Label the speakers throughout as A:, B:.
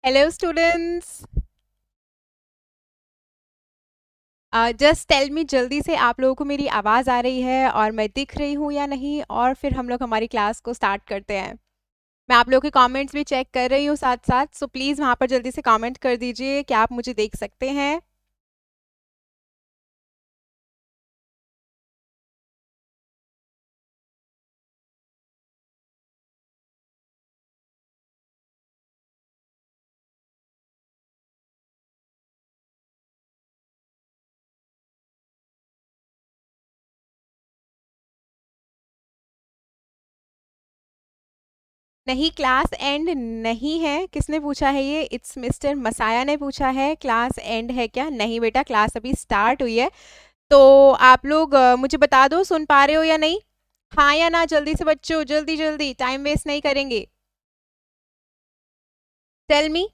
A: Hello students. Just tell me जल्दी से आप लोगों को मेरी आवाज़ आ रही है और मैं दिख रही हूँ या नहीं, और फिर हम लोग हमारी क्लास को स्टार्ट करते हैं। मैं आप लोगों के कमेंट्स भी चेक कर रही हूँ साथ साथ, सो प्लीज़ वहाँ पर जल्दी से कमेंट कर दीजिए कि आप मुझे देख सकते हैं। नहीं, क्लास एंड नहीं है। किसने पूछा है ये? इट्स मिस्टर मसाया ने पूछा है, क्लास एंड है क्या? नहीं बेटा, क्लास अभी स्टार्ट हुई है। तो आप लोग मुझे बता दो, सुन पा रहे हो या नहीं? हाँ या ना? जल्दी से बच्चों, जल्दी जल्दी, टाइम वेस्ट नहीं करेंगे। Tell me.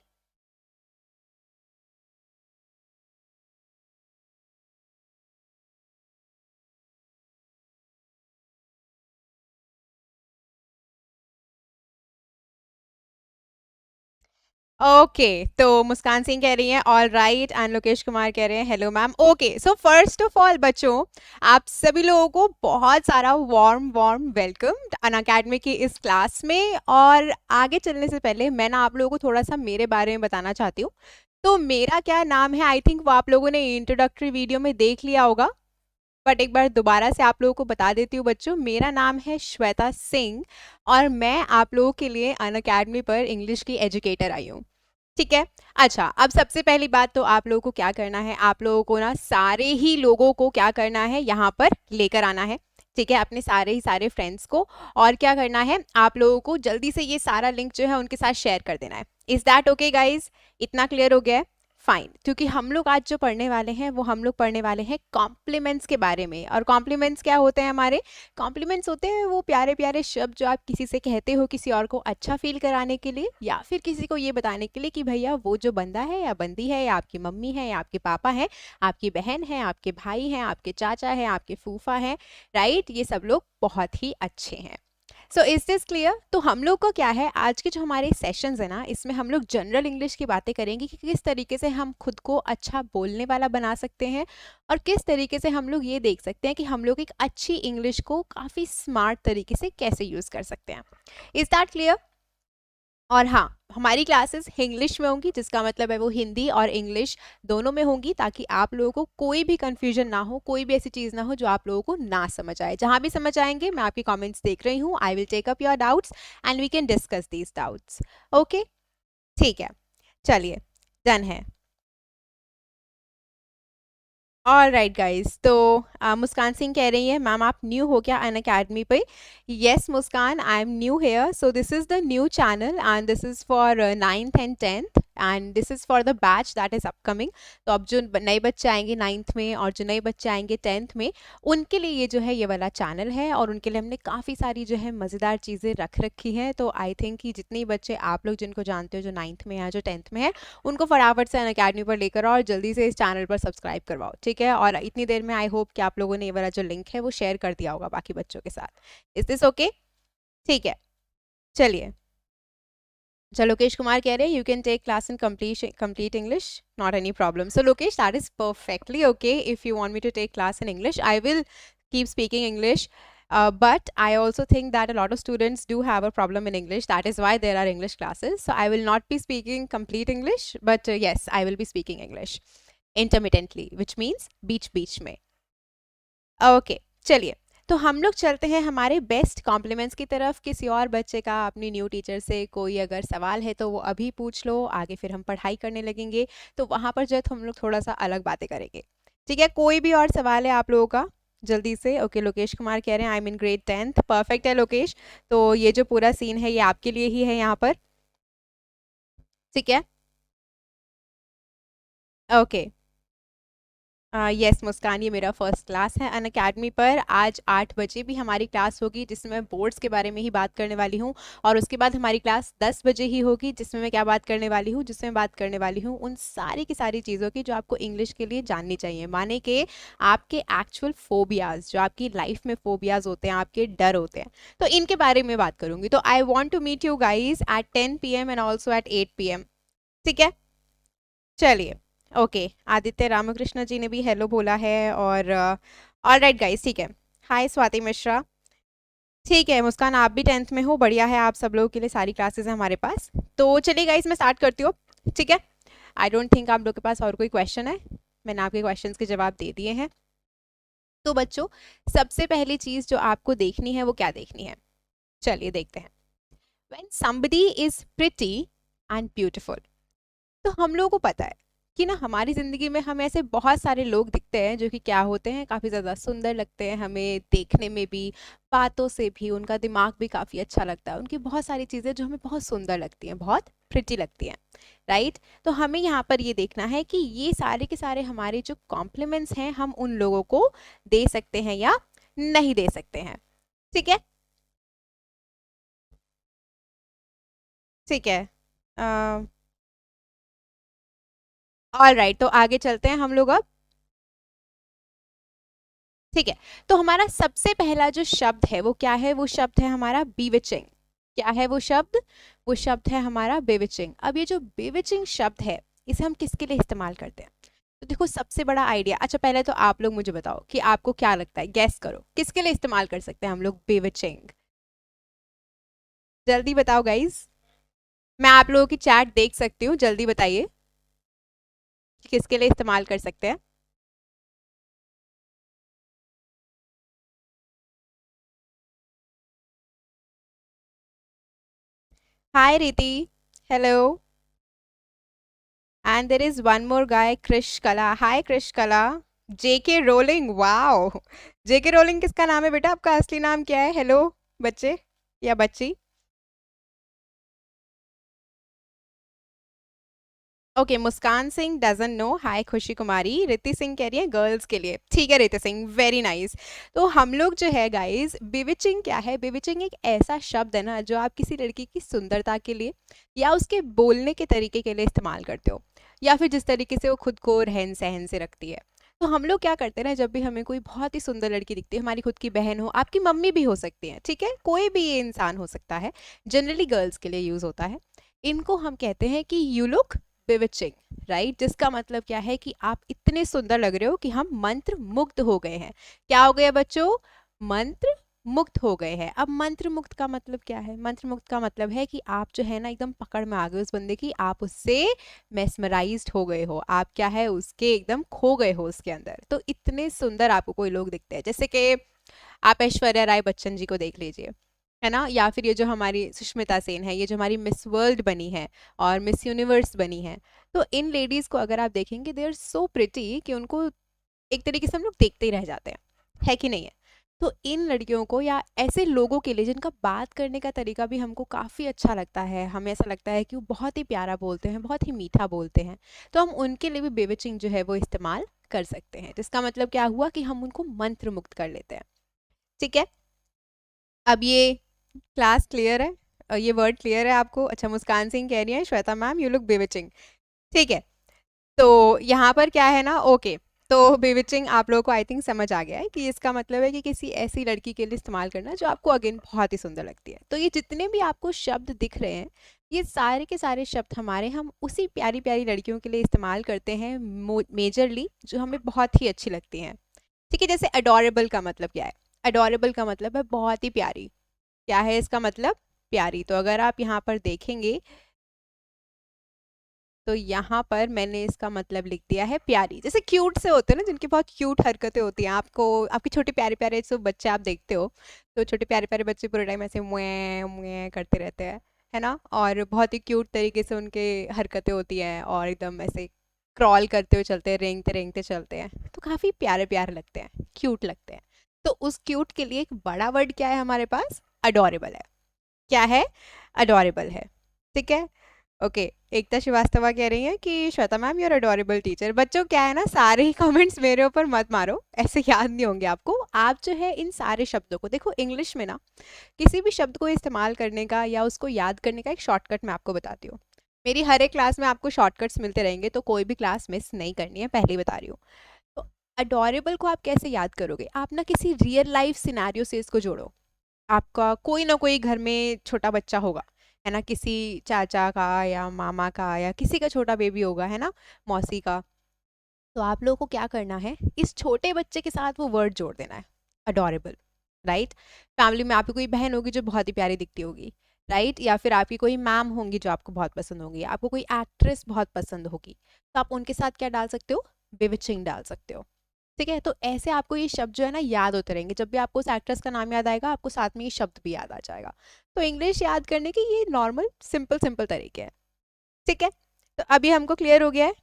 A: ओके, तो मुस्कान सिंह कह रही हैं all right, and Lokesh Kumar कह रहे हैं hello ma'am. Okay, so first of all बच्चों, आप सभी लोगों को बहुत सारा warm warm welcome Unacademy की इस क्लास में। और आगे चलने से पहले मैं ना आप लोगों को थोड़ा सा मेरे बारे में बताना चाहती हूँ। तो मेरा क्या नाम है, आई थिंक वो आप लोगों ने इंट्रोडक्टरी वीडियो में देख लिया होगा, बट एक बार दोबारा से आप लोगों को बता देती हूँ बच्चों। मेरा नाम है श्वेता सिंह और मैं आप लोगों के लिए अन अकेडमी पर इंग्लिश की एजुकेटर आई हूँ। ठीक है। अच्छा, अब सबसे पहली बात तो आप लोगों को क्या करना है, आप लोगों को ना सारे ही लोगों को क्या करना है, यहाँ पर लेकर आना है। ठीक है, अपने सारे ही सारे फ्रेंड्स को। और क्या करना है, आप लोगों को जल्दी से ये सारा लिंक जो है उनके साथ शेयर कर देना है। Is that okay guys? इतना क्लियर हो गया है? फाइन। क्योंकि हम लोग आज जो पढ़ने वाले हैं वो हम लोग पढ़ने वाले हैं कॉम्प्लीमेंट्स के बारे में। और कॉम्प्लीमेंट्स क्या होते हैं हमारे? कॉम्प्लीमेंट्स होते हैं वो प्यारे प्यारे शब्द जो आप किसी से कहते हो किसी और को अच्छा फील कराने के लिए, या फिर किसी को ये बताने के लिए कि भैया वो जो बंदा है या बंदी है, या आपकी मम्मी है या आपके पापा है, आपकी बहन है, आपके भाई हैं, आपके चाचा है, आपके फूफा है, राइट, ये सब लोग बहुत ही अच्छे हैं। So is this clear? तो हम लोग को क्या है, आज के जो हमारे सेशंस है ना, इसमें हम लोग जनरल इंग्लिश की बातें करेंगे कि किस तरीके से हम खुद को अच्छा बोलने वाला बना सकते हैं, और किस तरीके से हम लोग ये देख सकते हैं कि हम लोग एक अच्छी इंग्लिश को काफ़ी स्मार्ट तरीके से कैसे यूज़ कर सकते हैं। Is that clear? और हाँ, हमारी क्लासेस इंग्लिश में होंगी, जिसका मतलब है वो हिंदी और इंग्लिश दोनों में होंगी, ताकि आप लोगों को कोई भी कंफ्यूजन ना हो, कोई भी ऐसी चीज़ ना हो जो आप लोगों को ना समझ आए। जहाँ भी समझ आएंगे, मैं आपके कमेंट्स देख रही हूँ, I will take up your doubts and we can discuss these doubts. Okay, ठीक है, चलिए, डन है। ऑल राइट गाइज, तो मुस्कान सिंह कह रही है मैम आप न्यू हो क्या अन अकेडमी पे? Yes Muskan, I am new here. So this is the new channel and this is for 9th and 10th and this is for the batch that is upcoming. तो अब जो नए बच्चे आएंगे 9th में और जो नए बच्चे आएंगे 10th में, उनके लिए ये जो है ये वाला चैनल है, और उनके लिए हमने काफ़ी सारी जो है मज़ेदार चीज़ें रख रखी हैं। तो आई थिंक कि जितने बच्चे आप लोग जिनको जानते हो जो 9th में या जो 10th में है, उनको फटाफट से अन अकेडमी पर लेकर आओ और जल्दी से इस चैनल पर सब्सक्राइब करवाओ। ठीक है, और इतनी देर में आई होप कि आप लोगों ने ये वाला जो लिंक है वो शेयर कर दिया होगा बाकी बच्चों के साथ। Is this okay? ठीक है, चलिए। So Lokesh Kumar कह रहे हैं you can take class in complete English, not any problem. So Lokesh, that is perfectly okay. If you want me to take class in English, I will keep speaking English. But I also think that a lot of students do have a problem in English. That is why there are English classes. So I will not be speaking complete English, but yes, I will be speaking English intermittently, which means बीच में। Okay, चलिए, तो हम लोग चलते हैं हमारे best compliments की तरफ। किसी और बच्चे का अपनी न्यू टीचर से कोई अगर सवाल है तो वो अभी पूछ लो, आगे फिर हम पढ़ाई करने लगेंगे, तो वहाँ पर जो है तो हम लोग थोड़ा सा अलग बातें करेंगे। ठीक है, कोई भी और सवाल है आप लोगों का जल्दी से? ओके, लोकेश कुमार कह रहे हैं I am in grade 10th। Perfect है लोकेश, तो ये जो पूरा सीन है ये आपके लिए ही है यहाँ पर। ठीक है, ओके। यस मुस्कान, ये मेरा फर्स्ट क्लास है अन अकेडमी पर। आज 8 बजे भी हमारी क्लास होगी जिसमें मैं बोर्ड्स के बारे में ही बात करने वाली हूँ, और उसके बाद हमारी क्लास 10 बजे ही होगी जिसमें मैं क्या बात करने वाली हूँ, जिसमें बात करने वाली हूँ उन सारी की सारी चीज़ों की जो आपको इंग्लिश के लिए जाननी चाहिए, माने कि आपके एक्चुअल फोबियाज, जो आपकी लाइफ में फोबियाज होते हैं, आपके डर होते हैं, तो इनके बारे में बात करूँगी। तो I want to meet you guys at 10 PM and also at 8 PM। ठीक है, चलिए। ओके, आदित्य रामकृष्ण जी ने भी हेलो बोला है, और ऑल राइट गाइस, ठीक है। हाय स्वाति मिश्रा। ठीक है मुस्कान, आप भी 10th में हो, बढ़िया है, आप सब लोगों के लिए सारी क्लासेस हैं हमारे पास। तो चलिए गाइस, मैं स्टार्ट करती हूँ। ठीक है, आई डोंट थिंक आप लोग के पास और कोई क्वेश्चन है, मैंने आपके क्वेश्चंस के जवाब दे दिए हैं। तो बच्चों, सबसे पहली चीज जो आपको देखनी है वो क्या देखनी है, चलिए देखते हैं। When somebody is pretty and beautiful, तो हम लोगों को पता है कि ना हमारी जिंदगी में हमें ऐसे बहुत सारे लोग दिखते हैं जो कि क्या होते हैं, काफी ज्यादा सुंदर लगते हैं हमें देखने में भी, बातों से भी, उनका दिमाग भी काफी अच्छा लगता है, उनकी बहुत सारी चीजें जो हमें बहुत सुंदर लगती हैं, बहुत प्रिटी लगती हैं, राइट। तो हमें यहाँ पर ये देखना है कि ये सारे के सारे हमारे जो कॉम्प्लीमेंट्स हैं हम उन लोगों को दे सकते हैं या नहीं दे सकते हैं। ठीक है, ठीक है, ऑल राइट, तो आगे चलते हैं हम लोग अब। ठीक है, तो हमारा सबसे पहला जो शब्द है वो क्या है, वो शब्द है हमारा बीविचिंग। क्या है वो शब्द, वो शब्द है हमारा बेविचिंग। अब ये जो बेविचिंग शब्द है इसे हम किसके लिए इस्तेमाल करते हैं, तो देखो सबसे बड़ा आइडिया, अच्छा पहले तो आप लोग मुझे बताओ कि आपको क्या लगता है, गैस करो किसके लिए इस्तेमाल कर सकते हैं हम लोग बेविचिंग, जल्दी बताओ गाइज। मैं आप लोगों की चैट देख सकती हूँ, जल्दी बताइए कि किसके लिए इस्तेमाल कर सकते हैं। Hi Riti, hello. And there is one more guy, Krish Kala, hi Krish Kala. JK Rowling, wow, JK Rowling किसका नाम है बेटा, आपका असली नाम क्या है, हेलो बच्चे या बच्ची। Okay, Muskan Singh doesn't know, hi Khushi Kumari, रिति सिंह कह रही है गर्ल्स के लिए, ठीक है रिति सिंह, वेरी नाइस। तो हम लोग जो है गाइस, बिविचिंग क्या है, बिविचिंग एक ऐसा शब्द है ना जो आप किसी लड़की की सुंदरता के लिए या उसके बोलने के तरीके के लिए इस्तेमाल करते हो, या फिर जिस तरीके से वो खुद को रहन सहन से रखती है। तो हम लोग क्या करते हैं ना, जब भी हमें कोई बहुत ही सुंदर लड़की दिखती है, हमारी खुद की बहन हो, आपकी मम्मी भी हो सकती है, ठीक है, कोई भी ये इंसान हो सकता है, जनरली गर्ल्स के लिए यूज होता है, इनको हम कहते हैं कि यू लुक बिविचिंग, राइट, जिसका मतलब क्या है कि आप इतने सुंदर लग रहे हो कि हम मंत्र मुग्ध हो गए हैं। क्या हो गया बच्चों, मंत्र मुक्त हो गए हैं। अब मंत्र मुक्त का मतलब क्या है, मंत्र मुक्त का मतलब है कि आप जो है ना एकदम पकड़ में आ गए उस बंदे की, आप उससे मेस्मराइज्ड हो गए हो, आप क्या है उसके एकदम खो गए हो उसके अंदर। तो इतने सुंदर आपको कोई लोग दिखते हैं, जैसे कि आप ऐश्वर्या राय बच्चन जी को देख लीजिए, है ना, या फिर ये जो हमारी सुष्मिता सेन है, ये जो हमारी मिस वर्ल्ड बनी है और मिस यूनिवर्स बनी है, तो इन लेडीज को अगर आप देखेंगे दे आर सो प्रिटी कि उनको एक तरीके से हम लोग देखते ही रह जाते हैं, है कि नहीं है। तो इन लड़कियों को या ऐसे लोगों के लिए जिनका बात करने का तरीका भी हमको काफ़ी अच्छा लगता है, हमें ऐसा लगता है कि वो बहुत ही प्यारा बोलते हैं, बहुत ही मीठा बोलते हैं, तो हम उनके लिए भी बेविचिंग जो है वो इस्तेमाल कर सकते हैं, जिसका मतलब क्या हुआ कि हम उनको मंत्र मुक्त कर लेते हैं। ठीक है, अब ये क्लास क्लियर है, ये वर्ड क्लियर है आपको। अच्छा, मुस्कान सिंह कह रही है श्वेता मैम यू लुक बेविचिंग, ठीक है। तो यहाँ पर क्या है ना, ओके, तो बेविचिंग आप लोगों को आई थिंक समझ आ गया है कि इसका मतलब है कि किसी ऐसी लड़की के लिए इस्तेमाल करना जो आपको अगेन बहुत ही सुंदर लगती है। तो ये जितने भी आपको शब्द दिख रहे हैं, ये सारे के सारे शब्द हमारे, हम उसी प्यारी प्यारी लड़कियों के लिए इस्तेमाल करते हैं मेजरली, जो हमें बहुत ही अच्छी लगती हैं। ठीक है, जैसे अडोरेबल का मतलब क्या है, अडोरेबल का मतलब है बहुत ही प्यारी, क्या है इसका मतलब, प्यारी। तो अगर आप यहाँ पर देखेंगे तो यहाँ पर मैंने इसका मतलब लिख दिया है प्यारी, जैसे क्यूट से होते हैं ना, जिनकी बहुत क्यूट हरकतें होती हैं, आपको आपके छोटे प्यारे प्यारे जो बच्चे आप देखते हो, तो छोटे प्यारे प्यारे बच्चे पूरे टाइम ऐसे मुए मुए करते रहते हैं, है ना, और बहुत ही क्यूट तरीके से उनके हरकतें होती हैं, और एकदम ऐसे क्रॉल करते हुए चलते हैं, रेंगते रेंगते चलते हैं, तो काफ़ी प्यारे प्यारे लगते हैं, क्यूट लगते हैं। तो उस क्यूट के लिए एक बड़ा वर्ड क्या है हमारे पास, अडोरेबल है। क्या है, अडोरेबल है, ठीक है। ओके, एकता श्रीवास्तवा कह रही है कि Shweta ma'am your adorable teacher. बच्चों क्या है ना, सारे ही कमेंट्स मेरे ऊपर मत मारो, ऐसे याद नहीं होंगे आपको। आप जो है इन सारे शब्दों को देखो, इंग्लिश में ना किसी भी शब्द को इस्तेमाल करने का या उसको याद करने का एक शॉर्टकट मैं आपको बताती हूँ। मेरी हर एक क्लास में आपको शॉर्टकट्स मिलते रहेंगे, तो कोई भी क्लास मिस नहीं करनी है, पहले ही बता रही हूँ। तो अडोरेबल को आप कैसे याद करोगे, आप ना किसी रियल लाइफ सिनेरियो से इसको जोड़ो। आपका कोई ना कोई घर में छोटा बच्चा होगा, है ना, किसी चाचा का या मामा का या किसी का छोटा बेबी होगा, है ना, मौसी का। तो आप लोगों को क्या करना है, इस छोटे बच्चे के साथ वो वर्ड जोड़ देना है, अडोरेबल, राइट। फैमिली में आपकी कोई बहन होगी जो बहुत ही प्यारी दिखती होगी, राइट, या फिर आपकी कोई मैम होंगी जो आपको बहुत पसंद होंगी, आपको कोई एक्ट्रेस बहुत पसंद होगी, तो आप उनके साथ क्या डाल सकते हो, बेविचिंग डाल सकते हो। ठीक है, तो ऐसे आपको ये शब्द जो है ना याद होते रहेंगे, जब भी आपको उस एक्ट्रेस का नाम याद आएगा आपको साथ में ये शब्द भी याद आ जाएगा। तो इंग्लिश याद करने के ये नॉर्मल सिंपल सिंपल तरीके हैं। ठीक है, तो अभी हमको क्लियर हो गया है,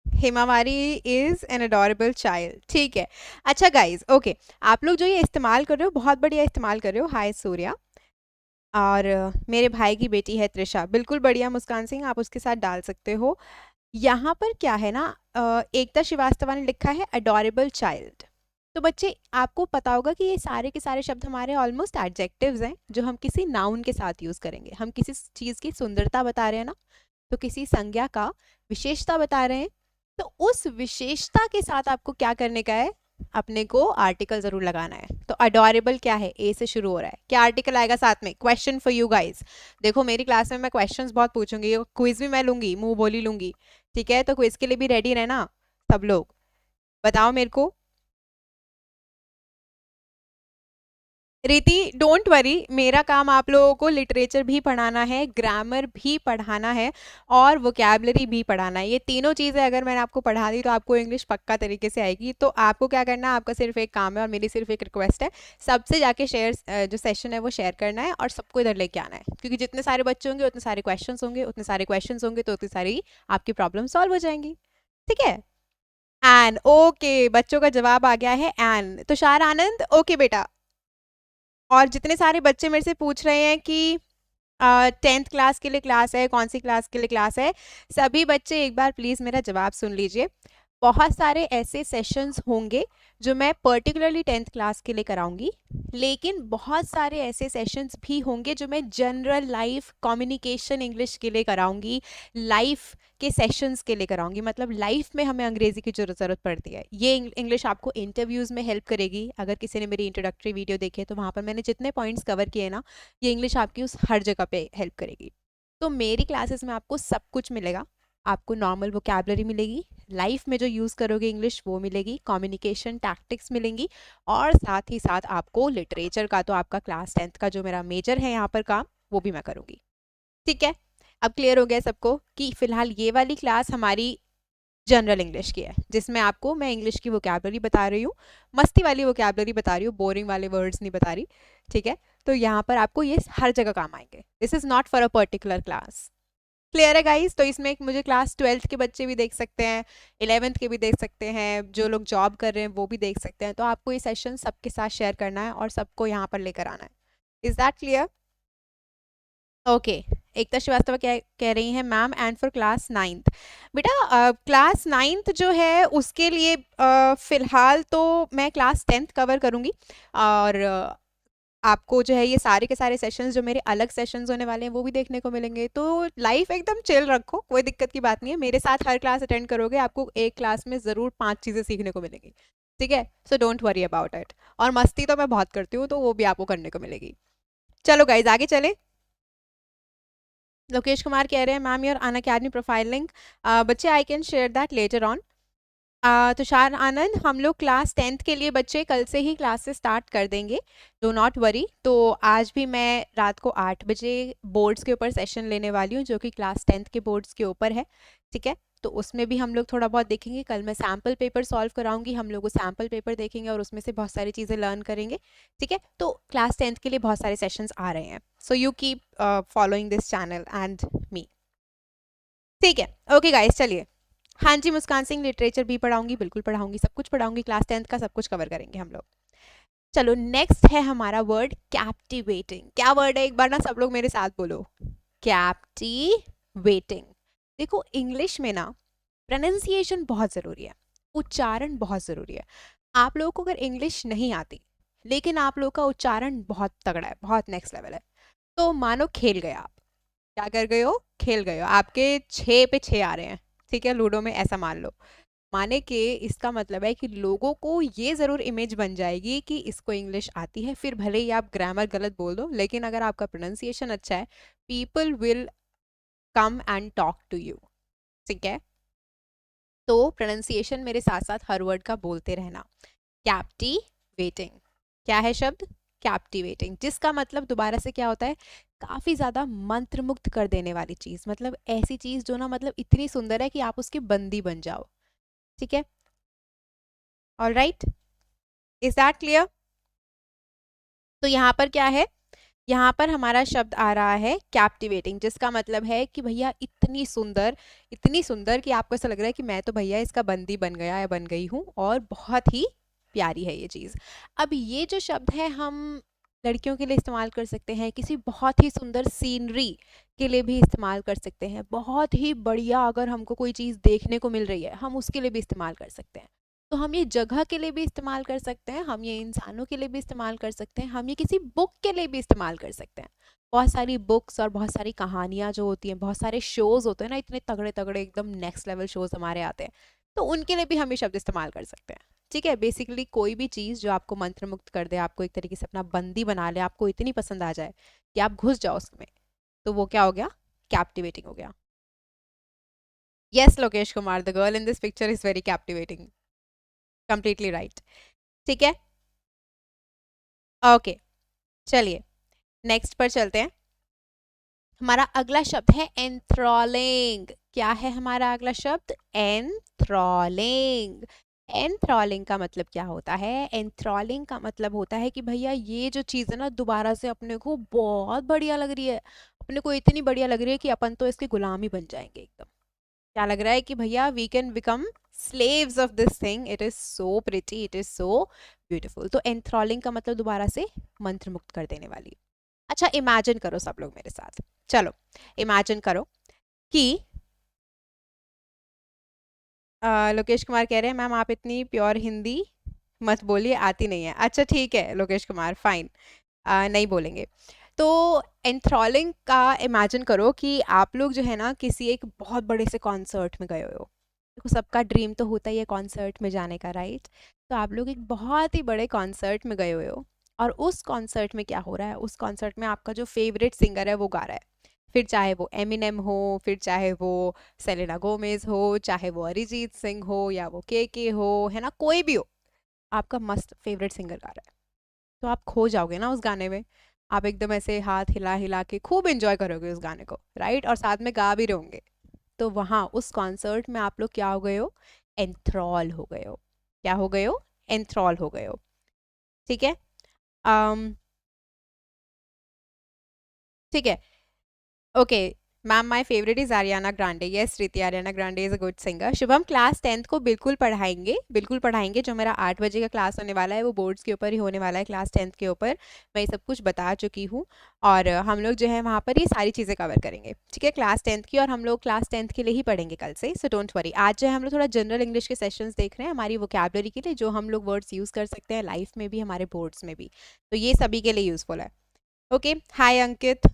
A: Himawari is an adorable child. ठीक है, अच्छा गाइज, ओके, आप लोग जो ये इस्तेमाल कर रहे हो बहुत बढ़िया इस्तेमाल कर रहे हो। हाय सूर्या, और मेरे भाई की बेटी है त्रिशा, बिल्कुल बढ़िया। मुस्कान सिंह आप उसके साथ डाल सकते हो। यहाँ पर क्या है ना, एकता श्रीवास्तव ने लिखा है अडोरेबल चाइल्ड। तो बच्चे आपको पता होगा कि ये सारे के सारे शब्द हमारे ऑलमोस्ट एडजेक्टिव्स हैं जो हम किसी नाउन के साथ यूज करेंगे। हम किसी चीज की सुंदरता बता रहे हैं ना, तो किसी संज्ञा का विशेषता बता रहे हैं, तो उस विशेषता के साथ आपको क्या करने का है, अपने को आर्टिकल जरूर लगाना है। तो अडोरेबल क्या है, ए से शुरू हो रहा है, क्या आर्टिकल आएगा साथ में, क्वेश्चन फॉर यू गाइज। देखो मेरी क्लास में मैं क्वेश्चंस बहुत पूछूंगी, क्विज भी मैं लूंगी, मुंह बोली लूंगी। ठीक है, तो क्विज के लिए भी रेडी रहना सब लोग। बताओ मेरे को, रीति डोंट वरी, मेरा काम आप लोगों को लिटरेचर भी पढ़ाना है, ग्रामर भी पढ़ाना है, और वोकैबलरी भी पढ़ाना है। ये तीनों चीज़ें अगर मैंने आपको पढ़ा दी तो आपको इंग्लिश पक्का तरीके से आएगी। तो आपको क्या करना है, आपका सिर्फ एक काम है और मेरी सिर्फ एक रिक्वेस्ट है, सबसे जाके शेयर जो सेशन है वो शेयर करना है और सबको इधर लेके आना है, क्योंकि जितने सारे बच्चे होंगे उतने सारे क्वेश्चन होंगे, उतने सारे क्वेश्चन होंगे तो उतनी सारी आपकी प्रॉब्लम सॉल्व हो जाएंगी। ठीक है, एन, ओके, बच्चों का जवाब आ गया है एन। तुषार आनंद, ओके बेटा। और जितने सारे बच्चे मेरे से पूछ रहे हैं कि 10th क्लास के लिए क्लास है, कौन सी क्लास के लिए क्लास है, सभी बच्चे एक बार प्लीज़ मेरा जवाब सुन लीजिए। बहुत सारे ऐसे सेशंस होंगे जो मैं पर्टिकुलरली 10th क्लास के लिए कराऊंगी, लेकिन बहुत सारे ऐसे सेशंस भी होंगे जो मैं जनरल लाइफ कम्युनिकेशन इंग्लिश के लिए कराऊंगी, लाइफ के सेशंस के लिए कराऊंगी। मतलब लाइफ में हमें अंग्रेजी की ज़रूरत पड़ती है, ये इंग्लिश आपको इंटरव्यूज़ में हेल्प करेगी। अगर किसी ने मेरी इंट्रोडक्टरी वीडियो देखी है तो वहाँ पर मैंने जितने पॉइंट्स कवर किए ना, ये इंग्लिश आपकी उस हर जगह पे हेल्प करेगी। तो मेरी क्लासेस में आपको सब कुछ मिलेगा। आपको नॉर्मल वोकैबलरी मिलेगी, लाइफ में जो यूज़ करोगे इंग्लिश वो मिलेगी, कम्युनिकेशन टैक्टिक्स मिलेंगी, और साथ ही साथ आपको लिटरेचर का, तो आपका क्लास 10th का जो मेरा मेजर है यहाँ पर काम, वो भी मैं करूँगी। ठीक है, अब क्लियर हो गया सबको कि फिलहाल ये वाली क्लास हमारी जनरल इंग्लिश की है, जिसमें आपको मैं इंग्लिश की वोकैबलरी बता रही हूँ, मस्ती वाली वोकैबलरी बता रही हूँ, बोरिंग वाले वर्ड्स नहीं बता रही। ठीक है, तो यहाँ पर आपको ये हर जगह काम आएंगे, this is not for a particular class. Clear है गाइस? तो इसमें एक मुझे क्लास 12th के बच्चे भी देख सकते हैं, 11th के भी देख सकते हैं, जो लोग जॉब कर रहे हैं वो भी देख सकते हैं। तो आपको ये सेशन सबके साथ शेयर करना है और सबको यहाँ पर लेकर आना है। Is that clear? ओके, एकता श्रीवास्तव क्या कह रही हैं, ma'am and for class 9th। बेटा क्लास 9th जो है उसके लिए फिलहाल तो मैं क्लास 10th कवर करूँगी, और आपको जो है ये सारे के सारे सेशंस जो मेरे अलग सेशंस होने वाले हैं वो भी देखने को मिलेंगे। तो लाइफ एकदम चिल रखो, कोई दिक्कत की बात नहीं है, मेरे साथ हर क्लास अटेंड करोगे आपको एक क्लास में ज़रूर 5 चीज़ें सीखने को मिलेंगी। ठीक है, सो डोंट वरी अबाउट इट। और मस्ती तो मैं बहुत करती हूँ तो वो भी आपको करने को मिलेगी। चलो गाइज आगे चले। लोकेश कुमार कह रहे हैं ma'am your Unacademy profile link, बच्चे I can share that later on. Tushar Anand, हम लोग क्लास 10th के लिए बच्चे कल से ही क्लासेस स्टार्ट कर देंगे, डो नॉट वरी। तो आज भी मैं रात को 8 बजे बोर्ड्स के ऊपर सेशन लेने वाली हूँ जो कि क्लास 10th के बोर्ड्स के ऊपर है। ठीक है, तो उसमें भी हम लोग थोड़ा बहुत देखेंगे। कल मैं सैम्पल पेपर सॉल्व कराऊंगी, हम लोग सैम्पल पेपर देखेंगे और उसमें से बहुत सारी चीज़ें लर्न करेंगे। ठीक है, तो क्लास 10th के लिए बहुत सारे सेशंस आ रहे हैं, so you keep following this channel and me. ठीक है, ओके गाइस, चलिए। हाँ जी, मुस्कान सिंह, लिटरेचर भी पढ़ाऊंगी, बिल्कुल पढ़ाऊंगी, सब कुछ पढ़ाऊंगी, क्लास 10th का सब कुछ कवर करेंगे हम लोग। चलो नेक्स्ट है हमारा वर्ड कैप्टिवेटिंग। क्या वर्ड है, एक बार ना सब लोग मेरे साथ बोलो, कैप्टिवेटिंग। देखो इंग्लिश में ना प्रोनाउंसिएशन बहुत ज़रूरी है, उच्चारण बहुत ज़रूरी है। आप लोगों को अगर इंग्लिश नहीं आती लेकिन आप लोगों का उच्चारण बहुत तगड़ा है, बहुत नेक्स्ट लेवल है, तो मानो खेल गए आप। क्या कर गए हो, खेल गए हो, आपके 6 पे 6 आ रहे हैं। ठीक है, लूडो में ऐसा मान लो, माने कि इसका मतलब है कि लोगों को ये ज़रूर इमेज बन जाएगी कि इसको इंग्लिश आती है, फिर भले ही आप ग्रामर गलत बोल दो, लेकिन अगर आपका प्रोनाउंसिएशन अच्छा है, people will come and talk to you. ठीक है, तो प्रोनाउंसिएशन मेरे साथ साथ हर वर्ड का बोलते रहना। कैप्टिवेटिंग, क्या है शब्द? कैप्टिवेटिंग, जिसका मतलब दोबारा से क्या होता है? काफी ज्यादा मंत्रमुग्ध कर देने वाली चीज, मतलब ऐसी चीज जो ना मतलब इतनी सुंदर है कि आप उसकी बंदी बन जाओ। ठीक है, all right, is that clear? तो यहाँ पर क्या है? यहाँ पर हमारा शब्द आ रहा है कैप्टिवेटिंग, जिसका मतलब है कि भैया इतनी सुंदर कि आपको ऐसा लग रहा है कि मैं तो भैया इसका बंदी बन गया या बन गई हूँ, और बहुत ही प्यारी है ये चीज़। अब ये जो शब्द है हम लड़कियों के लिए इस्तेमाल कर सकते हैं, किसी बहुत ही सुंदर सीनरी के लिए भी इस्तेमाल कर सकते हैं, बहुत ही बढ़िया अगर हमको कोई चीज़ देखने को मिल रही है हम उसके लिए भी इस्तेमाल कर सकते हैं। तो हम ये जगह के लिए भी इस्तेमाल कर सकते हैं, हम ये इंसानों के लिए भी इस्तेमाल कर सकते हैं, हम ये किसी बुक के लिए भी इस्तेमाल कर सकते हैं। बहुत सारी बुक्स और बहुत सारी कहानियां जो होती हैं, बहुत सारे शोज होते हैं ना, इतने तगड़े तगड़े एकदम नेक्स्ट लेवल शोज हमारे आते हैं, तो उनके लिए भी हम ये शब्द इस्तेमाल कर सकते हैं। ठीक है, बेसिकली कोई भी चीज़ जो आपको मंत्रमुग्ध कर दे, आपको एक तरीके से अपना बंदी बना ले, आपको इतनी पसंद आ जाए कि आप घुस जाओ उसमें, तो वो क्या हो गया? कैप्टिवेटिंग हो गया। Yes Lokesh Kumar, the girl in this picture is very captivating, completely right. ठीक है, ओके, चलिए नेक्स्ट पर चलते हैं। हमारा अगला शब्द है एंथ्रॉलिंग। क्या है हमारा अगला शब्द? एंथ्रॉलिंग। एंथ्रॉलिंग का मतलब क्या होता है? एंथ्रॉलिंग का मतलब होता है कि भैया ये जो चीज़ है ना, दोबारा से अपने को बहुत बढ़िया लग रही है, अपने को इतनी बढ़िया लग रही है कि अपन तो इसके गुलाम ही बन जाएंगे एकदम। क्या लग रहा है कि भैया we can become slaves of this thing, it is so pretty, it is so beautiful. तो एंथ्रॉलिंग का मतलब दोबारा से मंत्रमुग्ध कर देने वाली। अच्छा, इमेजिन करो सब लोग मेरे साथ, चलो इमेजिन करो कि लोकेश कुमार कह रहे हैं मैम आप इतनी प्योर हिंदी मत बोलिए, आती नहीं है। अच्छा ठीक है लोकेश कुमार, फाइन, नहीं बोलेंगे। तो एंथ्रॉलिंग का इमेजिन करो कि आप लोग जो है ना किसी एक बहुत बड़े से कॉन्सर्ट में गए हो। देखो सबका ड्रीम तो होता ही है कॉन्सर्ट में जाने का, राइट? तो आप लोग एक बहुत ही बड़े कॉन्सर्ट में गए हुए हो, और उस कॉन्सर्ट में क्या हो रहा है? उस कॉन्सर्ट में आपका जो फेवरेट सिंगर है वो गा रहा है, फिर चाहे वो एमिनेम हो, फिर चाहे वो सेलेना गोमेज हो, चाहे वो अरिजीत सिंह हो, या वो के हो, है ना, कोई भी हो, आपका मस्त फेवरेट सिंगर गा रहा है। तो आप खो जाओगे ना उस गाने में, आप एकदम ऐसे हाथ हिला हिला के खूब एंजॉय करोगे उस गाने को, राइट? और साथ में गा भी रहे होंगे। तो वहाँ उस कॉन्सर्ट में आप लोग क्या हो गए हो? एंथ्रॉल हो गए हो। क्या हो गए हो? एंथ्रॉल हो गए हो। ठीक है, ठीक है, okay ma'am, my favourite is Ariana Grande. Yes Riti, Ariana Grande is a good singer. Shubham class 10th को बिल्कुल पढ़ाएंगे, बिल्कुल पढ़ाएंगे। जो मेरा 8 बजे का क्लास होने वाला है वो बोर्ड्स के ऊपर ही होने वाला है, क्लास 10th के ऊपर मैं ये सब कुछ बता चुकी हूँ। और हम लोग जो है वहाँ पर ये सारी चीज़ें कवर करेंगे, ठीक है, क्लास 10th की। और हम लोग क्लास 10th के लिए ही पढ़ेंगे कल से, सो डोंट वरी। आज जो है हम लोग थोड़ा जनरल इंग्लिश के सेशंस देख रहे हैं हमारी वोकैबलरी के लिए, जो हम लोग वर्ड्स यूज़ कर सकते हैं लाइफ में भी, हमारे बोर्ड्स में भी, तो ये सभी के लिए यूज़फुल है। ओके, हाय अंकित।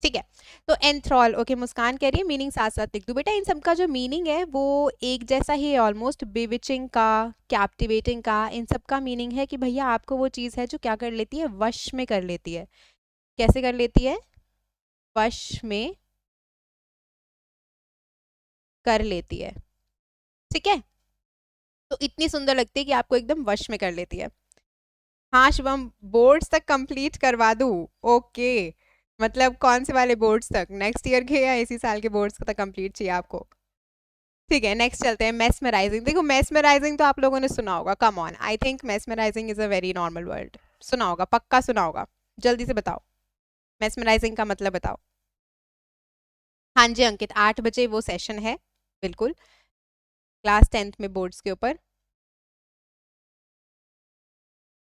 A: ठीक है, तो एंथ्रॉल, ओके, मुस्कान कह रही है मीनिंग साथ साथ लिख दूं बेटा। इन सब का जो मीनिंग है वो एक जैसा ही है ऑलमोस्ट। बिविचिंग का, कैप्टिवेटिंग का, इन सब का मीनिंग है कि भैया आपको वो चीज़ है जो क्या कर लेती है? वश में कर लेती है। कैसे कर लेती है? वश में कर लेती है। ठीक है, तो इतनी सुंदर लगती है कि आपको एकदम वश में कर लेती है। हाँ शुभम, बोर्ड्स तक कंप्लीट करवा दूँ? ओके, मतलब कौन से वाले बोर्ड्स तक? नेक्स्ट ईयर के या इसी साल के बोर्ड्स तक कंप्लीट चाहिए आपको? ठीक है, नेक्स्ट चलते हैं। मेस्मराइजिंग, देखो मेस्मराइजिंग तो आप लोगों ने सुना होगा, come on, I think mesmerising is a very normal word, सुना होगा, पक्का सुना होगा। जल्दी से बताओ, मेस्मराइजिंग का मतलब बताओ। हाँ जी अंकित, 8 बजे वो सेशन है, बिल्कुल, क्लास 10th में बोर्ड्स के ऊपर।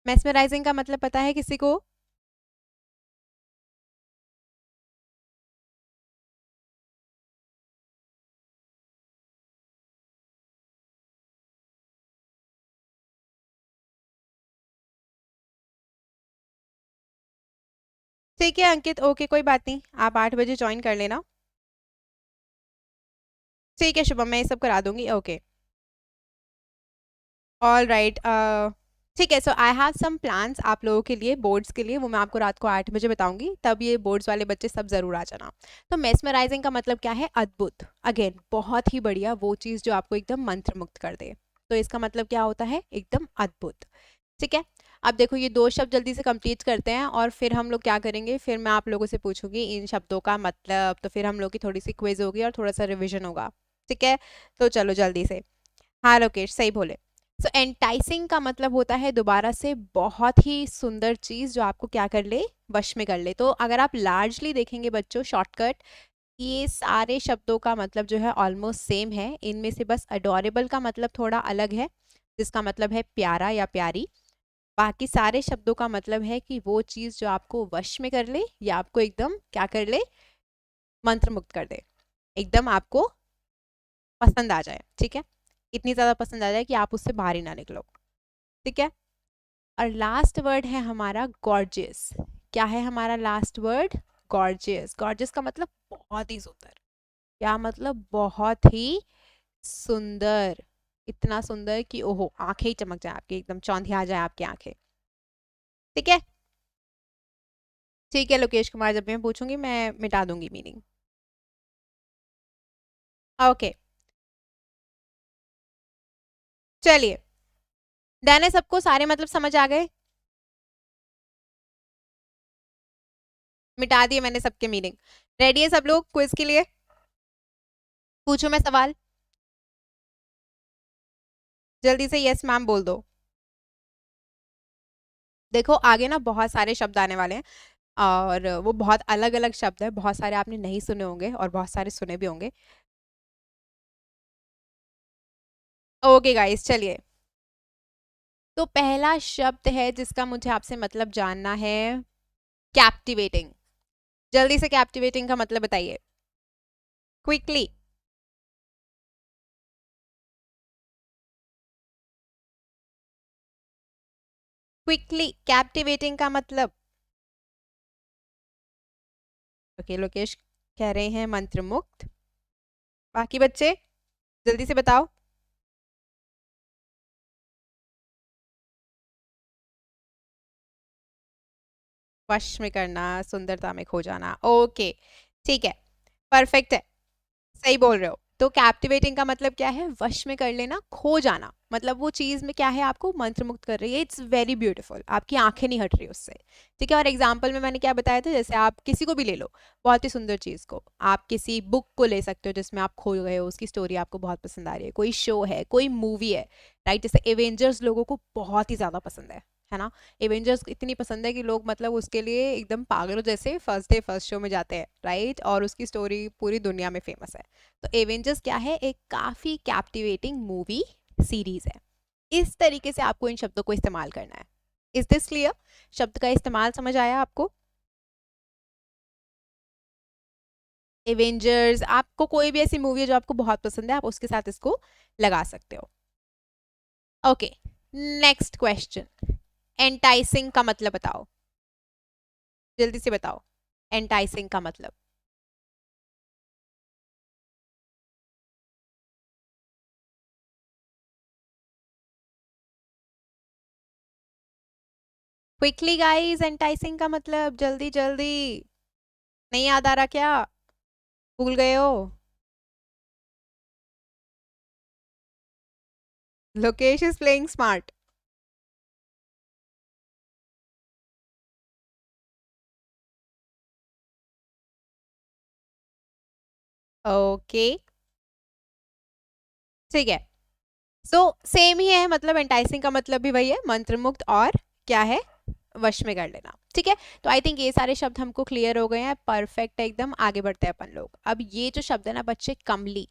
A: मेस्मराइजिंग का मतलब पता है किसी को? ठीक है अंकित, ओके कोई बात नहीं, आप 8 बजे ज्वाइन कर लेना। ठीक है शुभम, मैं ये सब करा दूंगी, ओके। ऑल राइट, ठीक है। सो आई हैव सम प्लान्स आप लोगों के लिए बोर्ड्स के लिए, वो मैं आपको रात को 8 बजे बताऊंगी, तब ये बोर्ड्स वाले बच्चे सब जरूर आ जाना। तो मेस्मराइजिंग का मतलब क्या है? अद्भुत। अगेन बहुत ही बढ़िया, वो चीज़ जो आपको एकदम मंत्र मुक्त कर दे। तो इसका मतलब क्या होता है? एकदम अद्भुत। ठीक है। अब देखो ये दो शब्द जल्दी से कंप्लीट करते हैं और फिर हम लोग क्या करेंगे, फिर मैं आप लोगों से पूछूंगी इन शब्दों का मतलब, तो फिर हम लोग की थोड़ी सी क्विज होगी और थोड़ा सा रिविजन होगा। ठीक है, तो चलो जल्दी से। हाँ लोकेश सही बोले। सो एंटाइसिंग का मतलब होता है दोबारा से बहुत ही सुंदर चीज जो आपको क्या कर ले, वश में कर ले। तो अगर आप लार्जली देखेंगे बच्चों, शॉर्टकट ये सारे शब्दों का मतलब जो है ऑलमोस्ट सेम है। इनमें से बस अडोरेबल का मतलब थोड़ा अलग है, जिसका मतलब है प्यारा या प्यारी। बाकी सारे शब्दों का मतलब है कि वो चीज जो आपको वश में कर ले या आपको एकदम क्या कर ले, मंत्र मुक्त कर दे, एकदम आपको पसंद आ जाए। ठीक है, इतनी ज्यादा पसंद आ जाए कि आप उससे बाहर ही ना निकलो। ठीक है, और लास्ट वर्ड है हमारा गॉर्जियस। क्या है हमारा लास्ट वर्ड? गॉर्जियस। गॉर्जियस का मतलब बहुत ही सुंदर। क्या मतलब? बहुत ही सुंदर। इतना सुंदर कि ओहो आंखें ही चमक जाए आपकी, एकदम चौंधिया जाए आपकी आंखें। ठीक है, ठीक है लोकेश कुमार, जब मैं पूछूंगी मैं मिटा दूंगी मीनिंग। ओके चलिए, डन है सबको? सारे मतलब समझ आ गए? मिटा दिए मैंने सबके मीनिंग। रेडी है सब लोग क्विज के लिए? पूछो मैं सवाल, जल्दी से यस मैम बोल दो। देखो आगे ना बहुत सारे शब्द आने वाले हैं और वो बहुत अलग अलग शब्द है, बहुत सारे आपने नहीं सुने होंगे और बहुत सारे सुने भी होंगे। ओके गाइस चलिए, तो पहला शब्द है जिसका मुझे आपसे मतलब जानना है, कैप्टिवेटिंग। जल्दी से कैप्टिवेटिंग का मतलब बताइए क्विकली। क्विकली कैप्टिवेटिंग का मतलब। ओके लोकेश कह रहे हैं मंत्रमुग्ध, बाकी बच्चे जल्दी से बताओ। वश में करना, सुंदरता में खो जाना। ओके ठीक है, परफेक्ट है, सही बोल रहे हो। तो कैप्टिवेटिंग का मतलब क्या है? वश में कर लेना, खो जाना। मतलब वो चीज में क्या है, आपको मंत्रमुग्ध कर रही है। इट्स वेरी ब्यूटीफुल, आपकी आंखें नहीं हट रही उससे। ठीक है, और एग्जाम्पल में मैंने क्या बताया था, जैसे आप किसी को भी ले लो, बहुत ही सुंदर चीज को, आप किसी बुक को ले सकते हो जिसमें आप खो गए हो, उसकी स्टोरी आपको बहुत पसंद आ रही है, कोई शो है, कोई मूवी है, राइट? जैसे एवेंजर्स लोगों को बहुत ही ज्यादा पसंद है ना? एवेंजर्स इतनी पसंद है कि लोग मतलब उसके लिए एकदम पागलों जैसे फर्स्ट डे फर्स्ट शो में जाते हैं, राइट? और उसकी स्टोरी पूरी दुनिया में फेमस है। तो एवेंजर्स क्या है, एक काफी कैप्टिवेटिंग मूवी सीरीज है। इस तरीके से आपको इन शब्दों को इस्तेमाल करना है। Is this clear? शब्द का इस्तेमाल समझ आया आपको? एवेंजर्स, आपको कोई भी ऐसी मूवी है जो आपको बहुत पसंद है, आप उसके साथ इसको लगा सकते हो। ओके, नेक्स्ट क्वेश्चन, एंटाइसिंग का मतलब बताओ, जल्दी से बताओ एंटाइसिंग का मतलब। क्विकली गाइस, एंटाइसिंग का मतलब जल्दी जल्दी। नहीं याद आ रहा क्या? भूल गए हो? Lokesh is playing smart. Okay ठीक है, सो सेम ही है, मतलब एंटाइसिंग का मतलब भी वही है, मंत्रमुग्ध और क्या है, वश में कर लेना। ठीक है, तो आई थिंक ये सारे शब्द हमको क्लियर हो गए हैं, परफेक्ट है एकदम। आगे बढ़ते हैं अपन लोग। अब ये जो शब्द है ना बच्चे, कमली,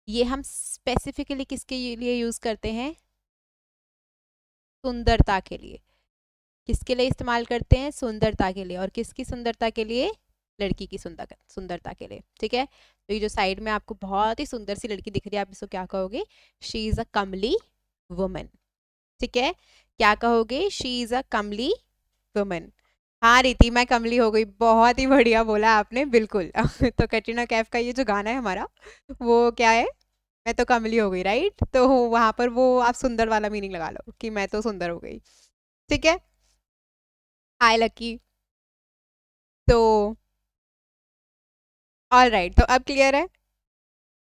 A: ये हम स्पेसिफिकली किसके लिए यूज करते हैं? सुंदरता के लिए। किसके लिए इस्तेमाल करते हैं? सुंदरता के लिए। और किसकी सुंदरता के लिए? लड़की की सुंदरता के लिए। ठीक है, तो ये जो साइड में आपको बहुत ही सुंदर सी लड़की दिख रही है, आप इसको क्या कहोगे? She is a Kamli woman. ठीक है, क्या कहोगे? She is a Kamli woman. हाँ रीति, मैं कमली हो गई, बहुत ही बढ़िया बोला आपने, बिल्कुल। तो कैटरीना कैफ का ये जो गाना है हमारा, वो क्या है? मैं तो कमली हो गई, राइट? तो वहां पर वो आप सुंदर वाला मीनिंग लगा लो कि मैं तो सुंदर हो गई। ठीक है। Hi Lucky. तो ऑल राइट, तो अब क्लियर है।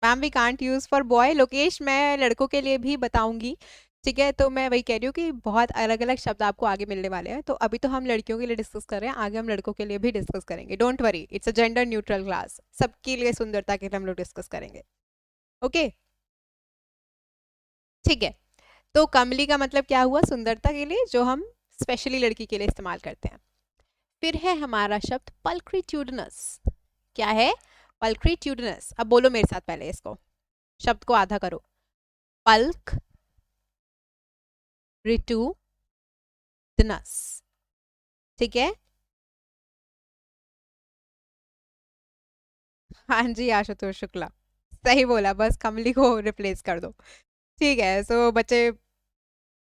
A: Ma'am we can't use for boy. Lokesh, मैं लड़कों के लिए भी बताऊंगी। ठीक है, तो मैं वही कह रही हूँ कि बहुत अलग अलग शब्द आपको आगे मिलने वाले हैं। तो अभी तो हम लड़कियों के लिए डिस्कस कर रहे हैं, आगे हम लड़कों के लिए भी डिस्कस करेंगे। Don't worry, it's a gender neutral class, सबके लिए सुंदरता के लिए हम लोग डिस्कस करेंगे। ओके, ठीक है। तो कमली का मतलब क्या हुआ? सुंदरता के लिए, जो हम स्पेशली लड़की के लिए इस्तेमाल करते हैं। फिर है हमारा शब्द पल्क्रिट्यूडनस। क्या है? पल्क्रिट्यूडनस। अब बोलो मेरे साथ पहले इसको, शब्द को आधा करो। पल्क रिटूडनस। ठीक है। हाँ जी, आशुतोष शुक्ला, सही बोला, बस कमली को रिप्लेस कर दो। ठीक है, सो बच्चे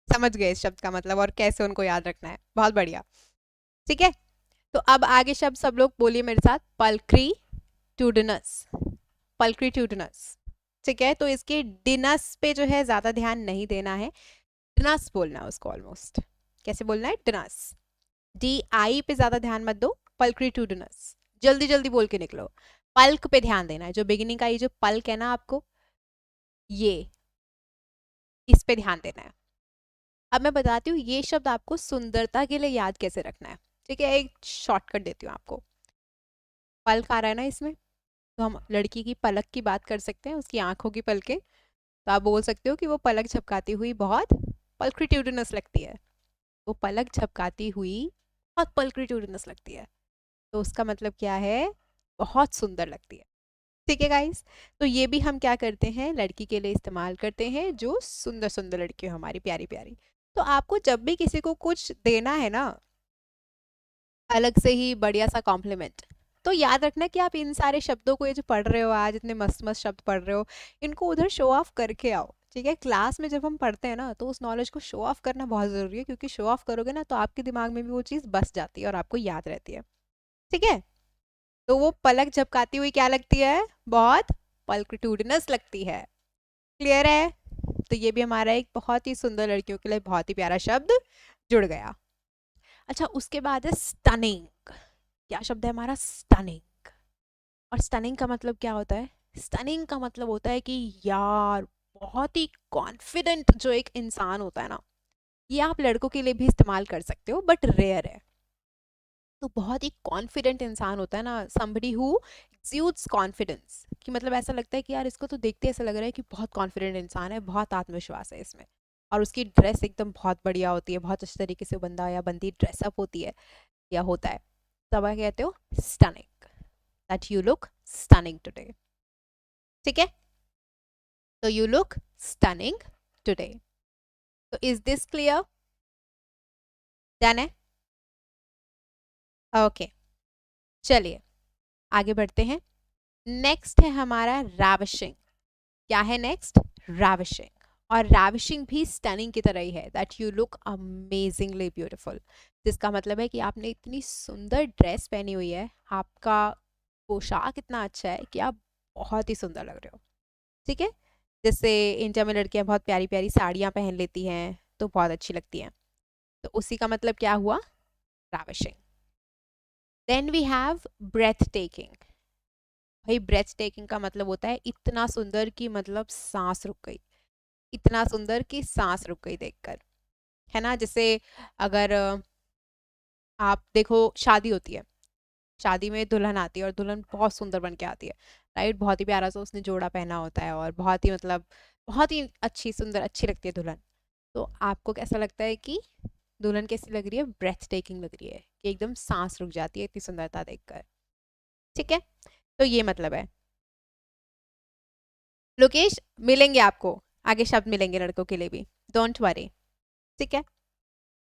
A: समझ गए इस शब्द का मतलब और कैसे उनको याद रखना है। बहुत बढ़िया। ठीक है, तो अब आगे शब्द सब लोग बोलिए मेरे साथ। पल्क्रीट्यूडनस। पल्क्रीट्यूडनस। ठीक है, तो इसके डिनस पे जो है ज्यादा ध्यान नहीं देना है, डिनस बोलना है उसको। ऑलमोस्ट कैसे बोलना है? डिनस। डी आई पे ज्यादा ध्यान मत दो। पल्क्रीट्यूडनस, जल्दी जल्दी बोल के निकलो। पल्क पे ध्यान देना है, जो बिगिनिंग का ये जो पल्क है ना आपको, ये इस पे ध्यान देना है। अब मैं बताती हूँ ये शब्द आपको सुंदरता के लिए याद कैसे रखना है। ठीक है, एक शॉर्टकट देती हूँ आपको। पल्क आ रहा है ना इसमें, तो हम लड़की की पलक की बात कर सकते हैं, उसकी आंखों की पलकें। तो आप बोल सकते हो कि वो पलक झपकाती हुई बहुत पल्क्रिट्यूडनस लगती है। वो पलक झपकाती हुई बहुत पल्क्रिट्यूडनस लगती है। तो उसका मतलब क्या है? बहुत सुंदर लगती है। ठीक है गाइस, तो ये भी हम क्या करते हैं, लड़की के लिए इस्तेमाल करते हैं, जो सुंदर सुंदर लड़की हो हमारी, प्यारी प्यारी। तो आपको जब भी किसी को कुछ देना है ना, अलग से ही बढ़िया सा कॉम्प्लीमेंट, तो याद रखना कि आप इन सारे शब्दों को, ये जो पढ़ रहे हो आज, इतने मस्त मस्त शब्द पढ़ रहे हो, इनको उधर शो ऑफ करके आओ। ठीक है, क्लास में जब हम पढ़ते हैं ना, तो उस नॉलेज को शो ऑफ करना बहुत जरूरी है, क्योंकि शो ऑफ करोगे ना तो आपके दिमाग में भी वो चीज़ बस जाती है और आपको याद रहती है। ठीक है, तो वो पलक झपकाती हुई क्या लगती है? बहुत पल्क्रिट्यूडनस लगती है। क्लियर है? तो ये भी हमारा एक बहुत ही सुंदर, लड़कियों के लिए बहुत ही प्यारा शब्द जुड़ गया। अच्छा, उसके बाद है स्टनिंग। क्या शब्द है हमारा? स्टनिंग। और स्टनिंग का मतलब क्या होता है? स्टनिंग का मतलब होता है कि यार, बहुत ही कॉन्फिडेंट जो एक इंसान होता है ना, ये आप लड़कों के लिए भी इस्तेमाल कर सकते हो, बट रेयर है। तो बहुत ही कॉन्फिडेंट इंसान होता है ना, somebody who exudes confidence, कि मतलब ऐसा लगता है कि यार इसको तो देखते ऐसा लग रहा है कि बहुत कॉन्फिडेंट इंसान है, बहुत आत्मविश्वास है इसमें। और उसकी ड्रेस एकदम बहुत बढ़िया होती है, बहुत अच्छे तरीके से बंदा या बंदी ड्रेसअप होती है या होता है। तब आप कहते हो stunning, that you look stunning today. ठीक है, तो यू लुक स्टनिंग टुडे। तो इज दिस क्लियर? डन है? ओके, चलिए आगे बढ़ते हैं। नेक्स्ट है हमारा राविशिंग। क्या है नेक्स्ट? राविशिंग। और राविशिंग भी स्टनिंग की तरह ही है, that you look amazingly beautiful. जिसका मतलब है कि आपने इतनी सुंदर ड्रेस पहनी हुई है, आपका पोशाक इतना अच्छा है कि आप बहुत ही सुंदर लग रहे हो। ठीक है, जैसे इंडिया में लड़कियां बहुत प्यारी प्यारी साड़ियां पहन लेती हैं, तो बहुत अच्छी लगती हैं। तो उसी का मतलब क्या हुआ? Ravishing. Then we have breathtaking. भाई, ब्रेथ टेकिंग का मतलब होता है इतना सुंदर कि मतलब सांस रुक गई, इतना सुंदर कि सांस रुक गई देखकर। है ना? जैसे अगर आप देखो, शादी होती है, शादी में दुल्हन आती है और दुल्हन बहुत सुंदर बन के आती है, राइट? बहुत ही प्यारा सा उसने जोड़ा पहना होता है और बहुत ही मतलब बहुत ही अच्छी सुंदर अच्छी लगती है दुल्हन। तो आपको कैसा लगता है कि दुल्हन कैसी लग रही है? ब्रेथ टेकिंग लग रही है, कि एकदम सांस रुक जाती है इतनी सुंदरता देखकर। ठीक है, तो ये मतलब है। लोकेश, मिलेंगे आपको आगे शब्द, मिलेंगे लड़कों के लिए भी, डोंट वरी। ठीक है,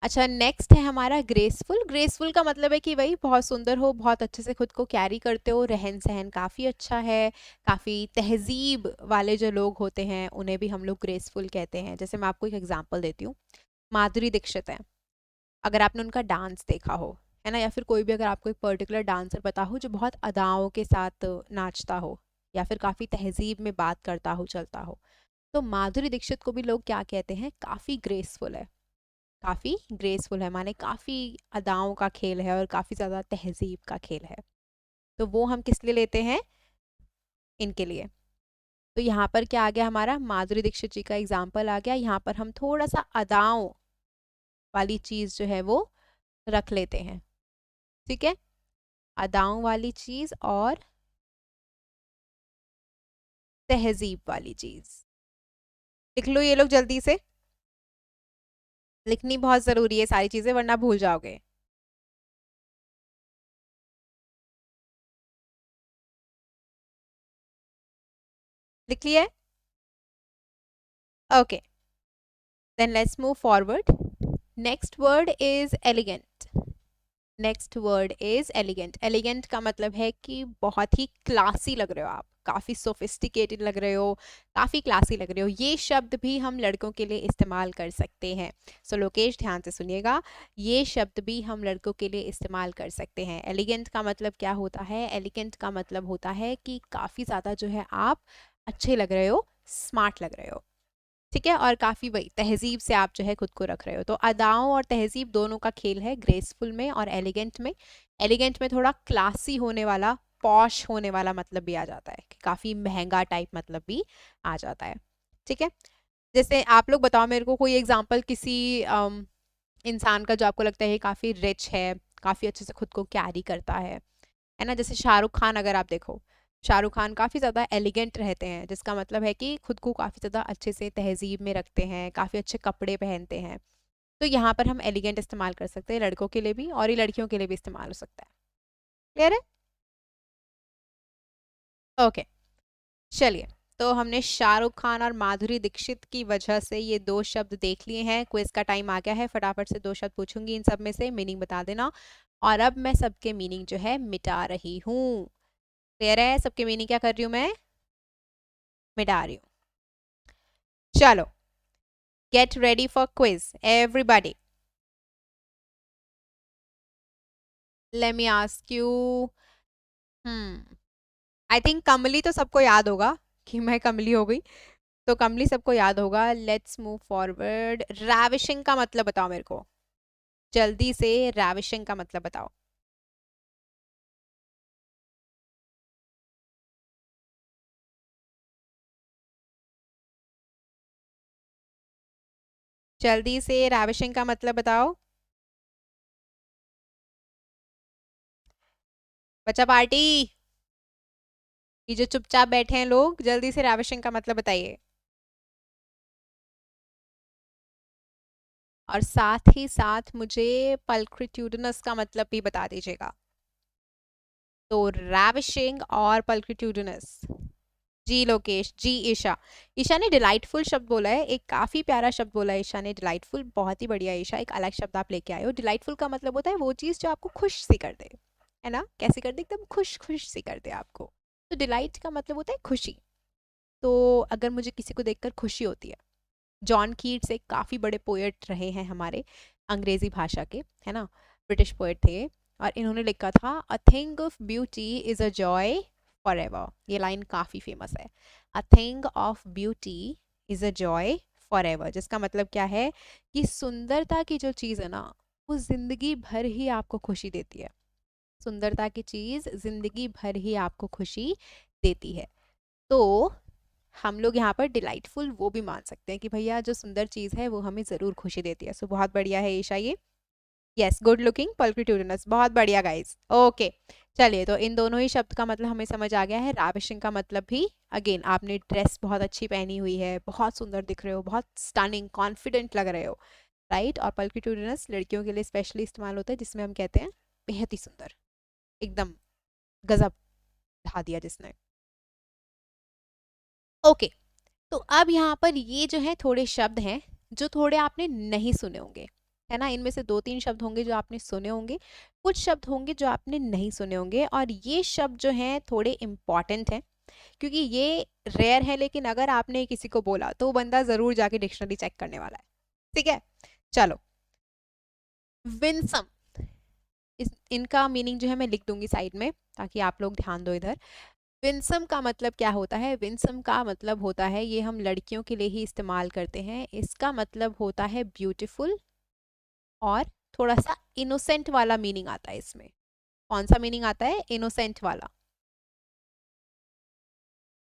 A: अच्छा नेक्स्ट है हमारा ग्रेसफुल। ग्रेसफुल का मतलब है कि भाई बहुत सुंदर हो, बहुत अच्छे से खुद को कैरी करते हो, रहन सहन काफ़ी अच्छा है, काफ़ी तहजीब वाले जो लोग होते हैं उन्हें भी हम लोग ग्रेसफुल कहते हैं। जैसे मैं आपको एक एग्जांपल देती हूँ, माधुरी दीक्षित है, अगर आपने उनका डांस देखा हो, है ना, या फिर कोई भी अगर आपको एक पर्टिकुलर डांसर पता हो जो बहुत अदाओं के साथ नाचता हो, या फिर काफी तहजीब में बात करता हो, चलता हो। तो माधुरी दीक्षित को भी लोग क्या कहते हैं, काफी ग्रेसफुल है। काफी ग्रेसफुल है माने काफी अदाओं का खेल है और काफी ज्यादा तहजीब का खेल है। तो वो हम किस लिए लेते हैं, इनके लिए। तो यहाँ पर क्या आ गया हमारा, माधुरी दीक्षित जी का एग्जाम्पल आ गया। यहाँ पर हम थोड़ा सा अदाओं वाली चीज जो है वो रख लेते हैं, ठीक है। अदाओं वाली चीज और तहजीब वाली चीज। लिख लो ये लोग जल्दी से, लिखनी बहुत जरूरी है सारी चीजें वरना भूल जाओगे। लिख लिया? Okay, then let's move forward. Next word is elegant. Next word is elegant. Elegant का मतलब है कि बहुत ही क्लासी लग रहे हो आप, काफी सोफिस्टिकेटेड लग रहे हो, काफी क्लासी लग रहे हो। ये शब्द भी हम लड़कों के लिए इस्तेमाल कर सकते हैं। सो लोकेश ध्यान से सुनिएगा, ये शब्द भी हम लड़कों के लिए इस्तेमाल कर सकते हैं। एलिगेंट का मतलब क्या होता है, एलिगेंट का मतलब होता है कि काफी ज्यादा जो है आप अच्छे लग रहे हो, स्मार्ट लग रहे हो, ठीक है। और काफी वही तहजीब से आप जो है खुद को रख रहे हो। तो अदाओं और तहजीब दोनों का खेल है, ग्रेसफुल में और एलिगेंट में। एलिगेंट में थोड़ा क्लासी होने वाला, पॉश होने वाला मतलब भी आ जाता है, कि काफी महंगा टाइप मतलब भी आ जाता है, ठीक है। जैसे आप लोग बताओ मेरे को कोई एग्जाम्पल किसी इंसान का जो आपको लगता है काफी रिच है, काफी अच्छे से खुद को कैरी करता है ना। जैसे शाहरुख खान अगर आप देखो, शाहरुख खान काफ़ी ज़्यादा एलिगेंट रहते हैं, जिसका मतलब है कि खुद को काफ़ी ज़्यादा अच्छे से तहजीब में रखते हैं, काफ़ी अच्छे कपड़े पहनते हैं। तो यहाँ पर हम एलिगेंट इस्तेमाल कर सकते हैं, लड़कों के लिए भी और ये लड़कियों के लिए भी इस्तेमाल हो सकता है। क्लियर है? ओके, चलिए। तो हमने शाहरुख खान और माधुरी दीक्षित की वजह से ये दो शब्द देख लिए हैं। क्विज का टाइम आ गया है, फटाफट से दो शब्द पूछूंगी, इन सब में से मीनिंग बता देना। और अब मैं सबके मीनिंग जो है मिटा रही हूँ। क्लियर है? सबके मीनिंग क्या कर रही हूँ मैं, मिटा रही हूँ। चलो, get ready for quiz everybody. Let me ask you, I think कमली तो सबको याद होगा कि मैं कमली हो गई, तो कमली सबको याद होगा। Let's move forward. रैविशिंग का मतलब बताओ मेरे को, जल्दी से रैविशिंग का मतलब बताओ। जल्दी से रैविशिंग का मतलब बताओ। बच्चा पार्टी, ये जो चुपचाप बैठे हैं लोग, जल्दी से रैविशिंग का मतलब बताइए। और साथ ही साथ मुझे पल्क्रिट्यूडनस का मतलब भी बता दीजिएगा। तो रैविशिंग और पल्क्रिट्यूडनस। जी लोकेश, जी ईशा। ईशा ने डिलाइटफुल शब्द बोला है, एक काफी प्यारा शब्द बोला है ईशा ने, डिलाइटफुल। बहुत ही बढ़िया ईशा, एक अलग शब्द आप लेके आए हो। डिलाइटफुल का मतलब होता है वो चीज जो आपको खुश सी कर दे, है ना। कैसे कर दे, एकदम खुश खुश सी कर दे आपको। तो डिलाइट का मतलब होता है खुशी। तो अगर मुझे किसी को देखकर खुशी होती है, जॉन कीट्स एक काफी बड़े पोएट रहे हैं हमारे अंग्रेजी भाषा के, है ना, ब्रिटिश पोएट थे। और इन्होंने लिखा था, a thing of beauty is a joy for ever. ये लाइन काफी फेमस है, a thing of beauty is a joy for ever, जिसका मतलब क्या है कि सुंदरता की जो चीज है ना, वो जिंदगी भर ही आपको खुशी देती है। सुंदरता की चीज जिंदगी भर ही आपको खुशी देती है। तो हम लोग यहाँ पर डिलाइटफुल वो भी मान सकते हैं कि भैया जो सुंदर चीज है वो हमें जरूर खुशी देती है। सो बहुत बढ़िया है ईशा ये। यस, गुड लुकिंग, पल्क्रिट्यूडिनस, बहुत बढ़िया गाइस। ओके, चलिए। तो इन दोनों ही शब्द का मतलब हमें समझ आ गया है। रैविशिंग का मतलब भी, अगेन, आपने ड्रेस बहुत अच्छी पहनी हुई है, बहुत सुंदर दिख रहे हो, बहुत स्टनिंग कॉन्फिडेंट लग रहे हो, राइट। और पल्क्रिट्यूडिनस लड़कियों के लिए स्पेशली इस्तेमाल होता है, जिसमें हम कहते हैं बेहद ही सुंदर, एकदम गजब ढा दिया जिसने। ओके, तो अब यहाँ पर ये जो है थोड़े शब्द हैं जो थोड़े आपने नहीं सुने होंगे, है ना। इनमें से दो तीन शब्द होंगे जो आपने सुने होंगे, कुछ शब्द होंगे जो आपने नहीं सुने होंगे। और ये शब्द जो हैं थोड़े इम्पॉर्टेंट हैं, क्योंकि ये रेयर है, लेकिन अगर आपने किसी को बोला तो वो बंदा जरूर जाके डिक्शनरी चेक करने वाला है, ठीक है। चलो, विंसम, इनका मीनिंग जो है मैं लिख दूंगी साइड में, ताकि आप लोग ध्यान दो इधर। विंसम का मतलब क्या होता है? विंसम का मतलब होता है, ये हम लड़कियों के लिए ही इस्तेमाल करते हैं, इसका मतलब होता है ब्यूटीफुल और थोड़ा सा इनोसेंट वाला मीनिंग आता है इसमें। कौन सा मीनिंग आता है? इनोसेंट वाला।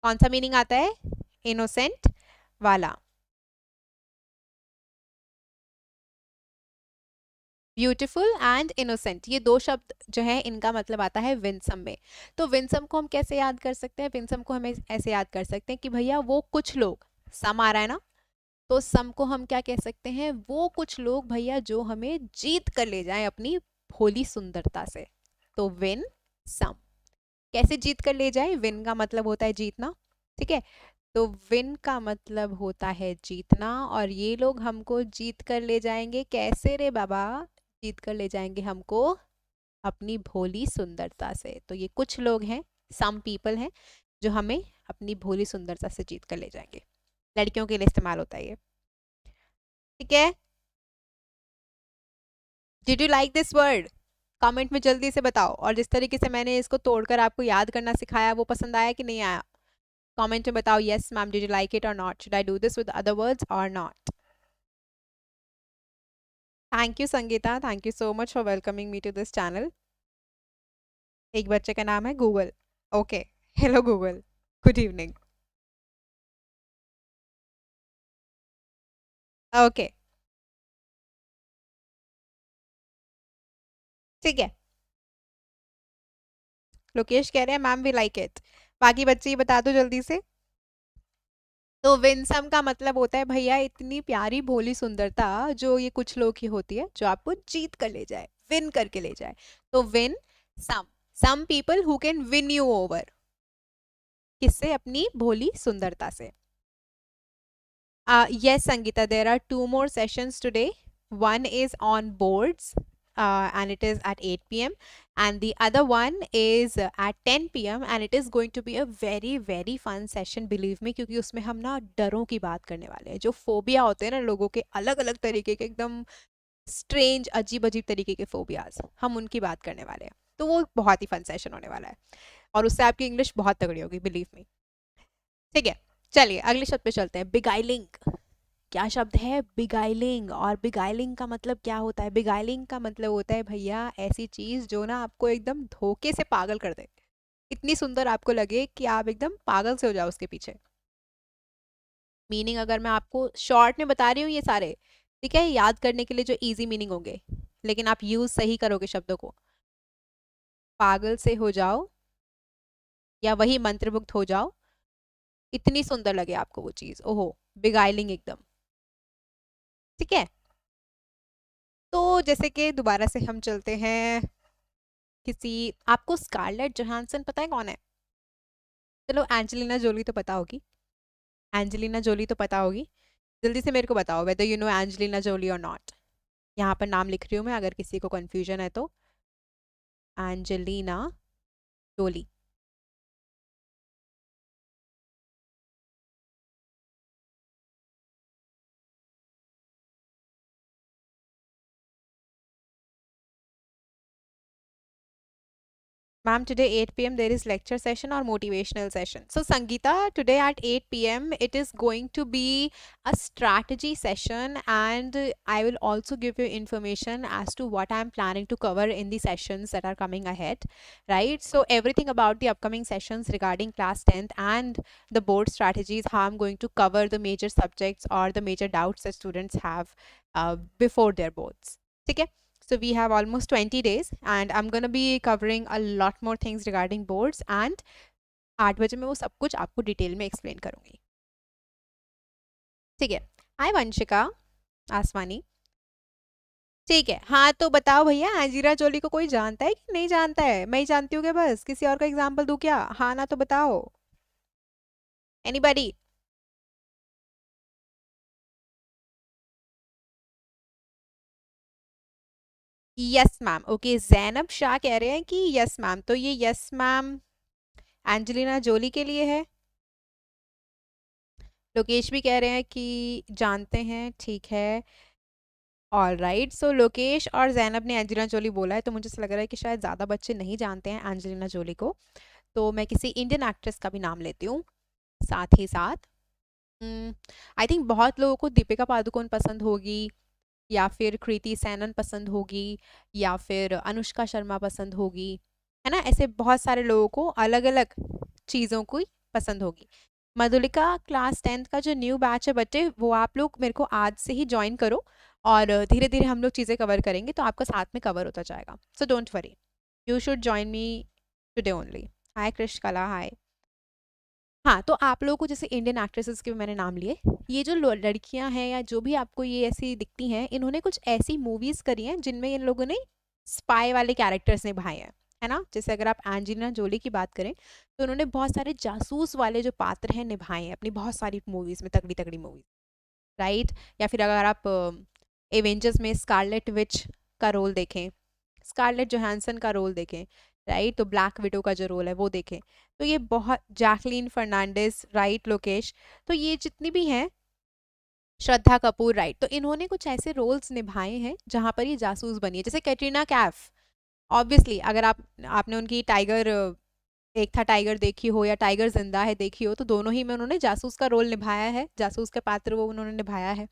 A: कौन सा मीनिंग आता है? इनोसेंट वाला। ब्यूटीफुल एंड इनोसेंट, ये दो शब्द जो है इनका मतलब आता है विंसम में। तो विंसम को हम कैसे याद कर सकते हैं? विंसम को हमें ऐसे याद कर सकते हैं कि भैया वो कुछ लोग, सम आ रहा है ना, तो सम को हम क्या कह सकते हैं? वो कुछ लोग भैया जो हमें जीत कर ले जाएं अपनी भोली सुंदरता से। तो विन सम, कैसे जीत कर ले जाए? विन का मतलब होता है जीतना, ठीक है। तो विन का मतलब होता है जीतना, और ये लोग हमको जीत कर ले जाएंगे कैसे रे बाबा? जीत कर ले जाएंगे हमको अपनी भोली सुंदरता से। तो ये कुछ लोग हैं, सम पीपल हैं, जो हमें अपनी भोली सुंदरता से जीत कर ले जाएंगे। लड़कियों के लिए इस्तेमाल होता है ये, ठीक है। Did you like this word? Comment में जल्दी से बताओ। और जिस तरीके से मैंने इसको तोड़कर आपको याद करना सिखाया, वो पसंद आया कि नहीं आया? कमेंट में बताओ, yes ma'am, did you like it और not? Should I do this with other words और not? Thank you Sangeeta, thank you so much for welcoming me to this channel. एक बच्चे का नाम है Google. Okay, hello Google, good evening. Okay, ठीक है। लोकेश कह रहे हैं मैम वी लाइक इट। बाकी बच्चे ही बता दो जल्दी से। तो विंसम का मतलब होता है भैया इतनी प्यारी भोली सुंदरता जो ये कुछ लोग ही होती है, जो आपको जीत कर ले जाए, विन करके ले जाए। तो win some, some people who can win you over. किससे? अपनी भोली सुंदरता से। Yes, Sangeeta, there are two more sessions today. One is on boards, and it is at 8 p.m. And the other one is at 10 p.m. And it is going to be a very, very fun session, believe me, क्योंकि उसमें हम ना डरों की बात करने वाले हैं। जो फोबिया होते हैं ना लोगों के, अलग अलग तरीके के, एकदम स्ट्रेंज, अजीब अजीब तरीके के फोबियाज, हम उनकी बात करने वाले हैं। तो वो बहुत ही फन सेशन होने वाला है, और उससे आपकी इंग्लिश बहुत तगड़ी होगी, बिलीव मी। ठीक है, चलिए अगले शब्द पे चलते हैं। बिगाइलिंग, क्या शब्द है? बिगाइलिंग। और बिगाइलिंग का मतलब क्या होता है? बिगाइलिंग का मतलब होता है भैया ऐसी चीज जो ना आपको एकदम धोखे से पागल कर दे, इतनी सुंदर आपको लगे कि आप एकदम पागल से हो जाओ उसके पीछे। मीनिंग अगर मैं आपको शॉर्ट में बता रही हूँ ये सारे, ठीक है, याद करने के लिए जो इजी मीनिंग होंगे, लेकिन आप यूज सही करोगे शब्दों को। पागल से हो जाओ, या वही मंत्रमुग्ध हो जाओ, इतनी सुंदर लगे आपको वो चीज, ओहो, बिगाइलिंग एकदम, ठीक है। तो जैसे कि दोबारा से हम चलते हैं किसी, आपको स्कारलेट जोहानसन पता है कौन है? चलो एंजेलिना जोली तो पता होगी, एंजेलिना जोली तो पता होगी। जल्दी से मेरे को बताओ whether you know Angelina Jolie और नॉट। यहाँ पर नाम लिख रही हूँ मैं, अगर किसी को कंफ्यूजन है तो। Angelina Jolie. Ma'am, today 8 p.m. there is lecture session or motivational session. So Sangeeta, today at 8 p.m. it is going to be a strategy session, and I will also give you information as to what I'm planning to cover in the sessions that are coming ahead, right? So everything about the upcoming sessions regarding class 10th and the board strategies, how I'm going to cover the major subjects or the major doubts that students have before their boards. Okay? So we have almost 20 days and I'm going to be covering a lot more things regarding boards, and 8 बजे मैं वो सब कुछ आपको detail में explain करूंगी, ठीक है। हाय वंशिका आसमानी, ठीक है। हाँ तो बताओ भैया, अंजीरा जोली को कोई जानता है कि नहीं जानता है? मैं ही जानती हूँ क्या? बस किसी और का एग्जाम्पल दूं क्या? हाँ ना तो बताओ, anybody? Yes ma'am, okay. Zainab Shah कह रहे हैं कि यस मैम, तो ये यस मैम एंजेलिना जोली के लिए है। लोकेश भी कह रहे हैं कि जानते हैं, ठीक है। ऑल राइट, सो लोकेश और जैनब ने एंजेलिना जोली बोला है, तो मुझे ऐसा लग रहा है कि शायद ज़्यादा बच्चे नहीं जानते हैं एंजेलिना जोली को। तो मैं किसी इंडियन एक्ट्रेस का भी नाम लेती हूँ साथ ही साथ। आई थिंक बहुत लोगों को दीपिका पादुकोण पसंद होगी, या फिर कृति सेनन पसंद होगी, या फिर अनुष्का शर्मा पसंद होगी, है ना। ऐसे बहुत सारे लोगों को अलग अलग चीज़ों को पसंद होगी। मधुलिका क्लास 10th का जो न्यू बैच है बच्चे, वो आप लोग मेरे को आज से ही ज्वाइन करो, और धीरे धीरे हम लोग चीज़ें कवर करेंगे, तो आपका साथ में कवर होता जाएगा। So don't worry, you should join me today only. Hi Krish Kala, hi. हाँ, तो आप लोगों को जैसे इंडियन एक्ट्रेसेस के मैंने नाम लिए, ये जो लड़कियां हैं या जो भी आपको ये ऐसी दिखती हैं, इन्होंने कुछ ऐसी मूवीज करी हैं जिनमें इन लोगों ने स्पाई वाले कैरेक्टर्स निभाए हैं, है ना। जैसे अगर आप एंजेलिना जोली की बात करें, तो उन्होंने बहुत सारे जासूस वाले जो पात्र हैं निभाए हैं अपनी बहुत सारी मूवीज में, तगड़ी तगड़ी मूवीज, राइट। या फिर अगर आप एवेंजर्स में स्कारलेट विच का रोल देखें, स्कारलेट जोहानसन का रोल देखें, राइट, तो ब्लैक विडो का जो रोल है वो देखें, तो ये बहुत, जैकलीन फर्नांडिस, राइट, लोकेश, तो ये जितनी भी हैं, श्रद्धा कपूर, राइट, तो इन्होंने कुछ ऐसे रोल्स निभाए हैं जहां पर ये जासूस बनी है। जैसे कैटरीना कैफ, ऑब्वियसली अगर आपने उनकी टाइगर, एक था टाइगर देखी हो या टाइगर जिंदा है देखी हो, तो दोनों ही में उन्होंने जासूस का रोल निभाया है, जासूस का पात्र वो उन्होंने निभाया है।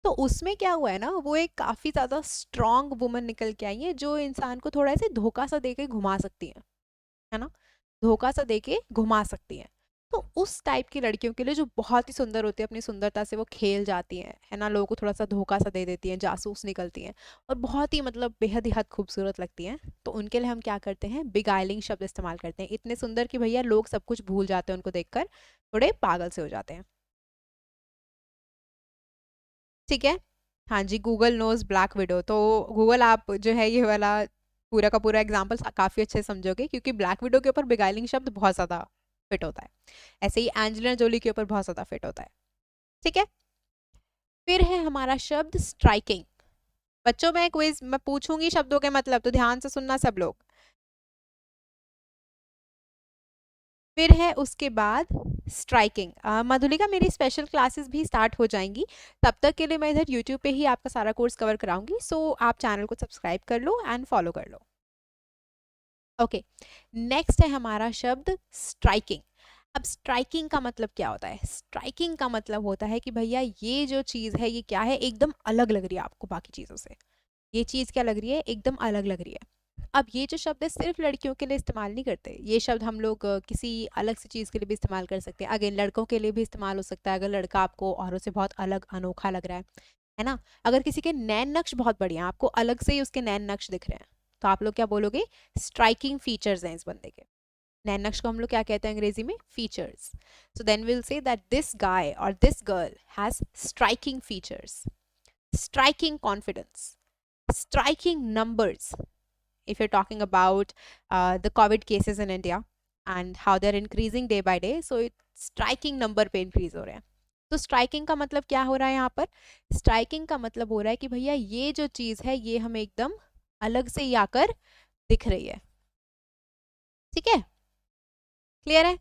A: तो उसमें क्या हुआ है ना, वो एक काफी ज्यादा स्ट्रांग वुमन निकल के आई है, जो इंसान को थोड़ा ऐसे धोखा सा देके घुमा सकती है ना, धोखा सा देके घुमा सकती हैं। तो उस टाइप की लड़कियों के लिए जो बहुत ही सुंदर होती है, अपनी सुंदरता से वो खेल जाती हैं, है ना, लोगों को थोड़ा सा धोखा सा दे देती हैं, जासूस निकलती हैं, और बहुत ही मतलब बेहद ही हद खूबसूरत लगती हैं, तो उनके लिए हम क्या करते हैं, बिगाइलिंग शब्द इस्तेमाल करते हैं, इतने सुंदर कि भैया लोग सब कुछ भूल जाते हैं उनको देखकर, थोड़े पागल से हो जाते हैं। ठीक है, हाँ जी, गूगल नोज ब्लैक विडो, तो गूगल आप जो है ये वाला पूरा का पूरा एग्जाम्पल काफी अच्छे से समझोगे, क्योंकि ब्लैक विडो के ऊपर बिगाइलिंग शब्द बहुत ज्यादा फिट होता है, ऐसे ही एंजेलिना जोली के ऊपर बहुत ज्यादा फिट होता है। ठीक है, फिर है हमारा शब्द स्ट्राइकिंग। बच्चों में क्विज मैं पूछूंगी शब्दों के मतलब, तो ध्यान से सुनना सब लोग। फिर है उसके बाद स्ट्राइकिंग। मधुलिका, मेरी स्पेशल क्लासेस भी स्टार्ट हो जाएंगी, तब तक के लिए मैं इधर यूट्यूब पे ही आपका सारा कोर्स कवर कराऊंगी, सो आप चैनल को सब्सक्राइब कर लो एंड फॉलो कर लो। ओके, नेक्स्ट है हमारा शब्द स्ट्राइकिंग। अब स्ट्राइकिंग का मतलब क्या होता है, स्ट्राइकिंग का मतलब होता है कि भैया ये जो चीज़ है ये क्या है, एकदम अलग लग रही है आपको बाकी चीज़ों से, ये चीज़ क्या लग रही है, एकदम अलग लग रही है। अब ये जो शब्द है सिर्फ लड़कियों के लिए इस्तेमाल नहीं करते, ये शब्द हम लोग किसी अलग सी चीज़ के लिए भी इस्तेमाल कर सकते हैं। अगेन लड़कों के लिए भी इस्तेमाल हो सकता है, अगर लड़का आपको औरों से बहुत अलग अनोखा लग रहा है ना। अगर किसी के नैन नक्श बहुत बढ़िया हैं, आपको अलग से ही उसके नैन नक्श दिख रहे हैं, तो आप लोग क्या बोलोगे, स्ट्राइकिंग फीचर्स हैं इस बंदे के। नैन नक्श को हम लोग क्या कहते हैं अंग्रेजी में, features. So then will say that this guy और this girl has striking features, striking confidence, striking numbers. If you're talking about the COVID cases in India and how they're increasing day by day, so striking number पे increase हो रहे हैं। तो striking का मतलब क्या हो रहा है यहाँ पर, striking का मतलब हो रहा है कि भैया ये जो चीज़ है ये हमें एकदम अलग से ही आकर दिख रही है। ठीक है, क्लियर है।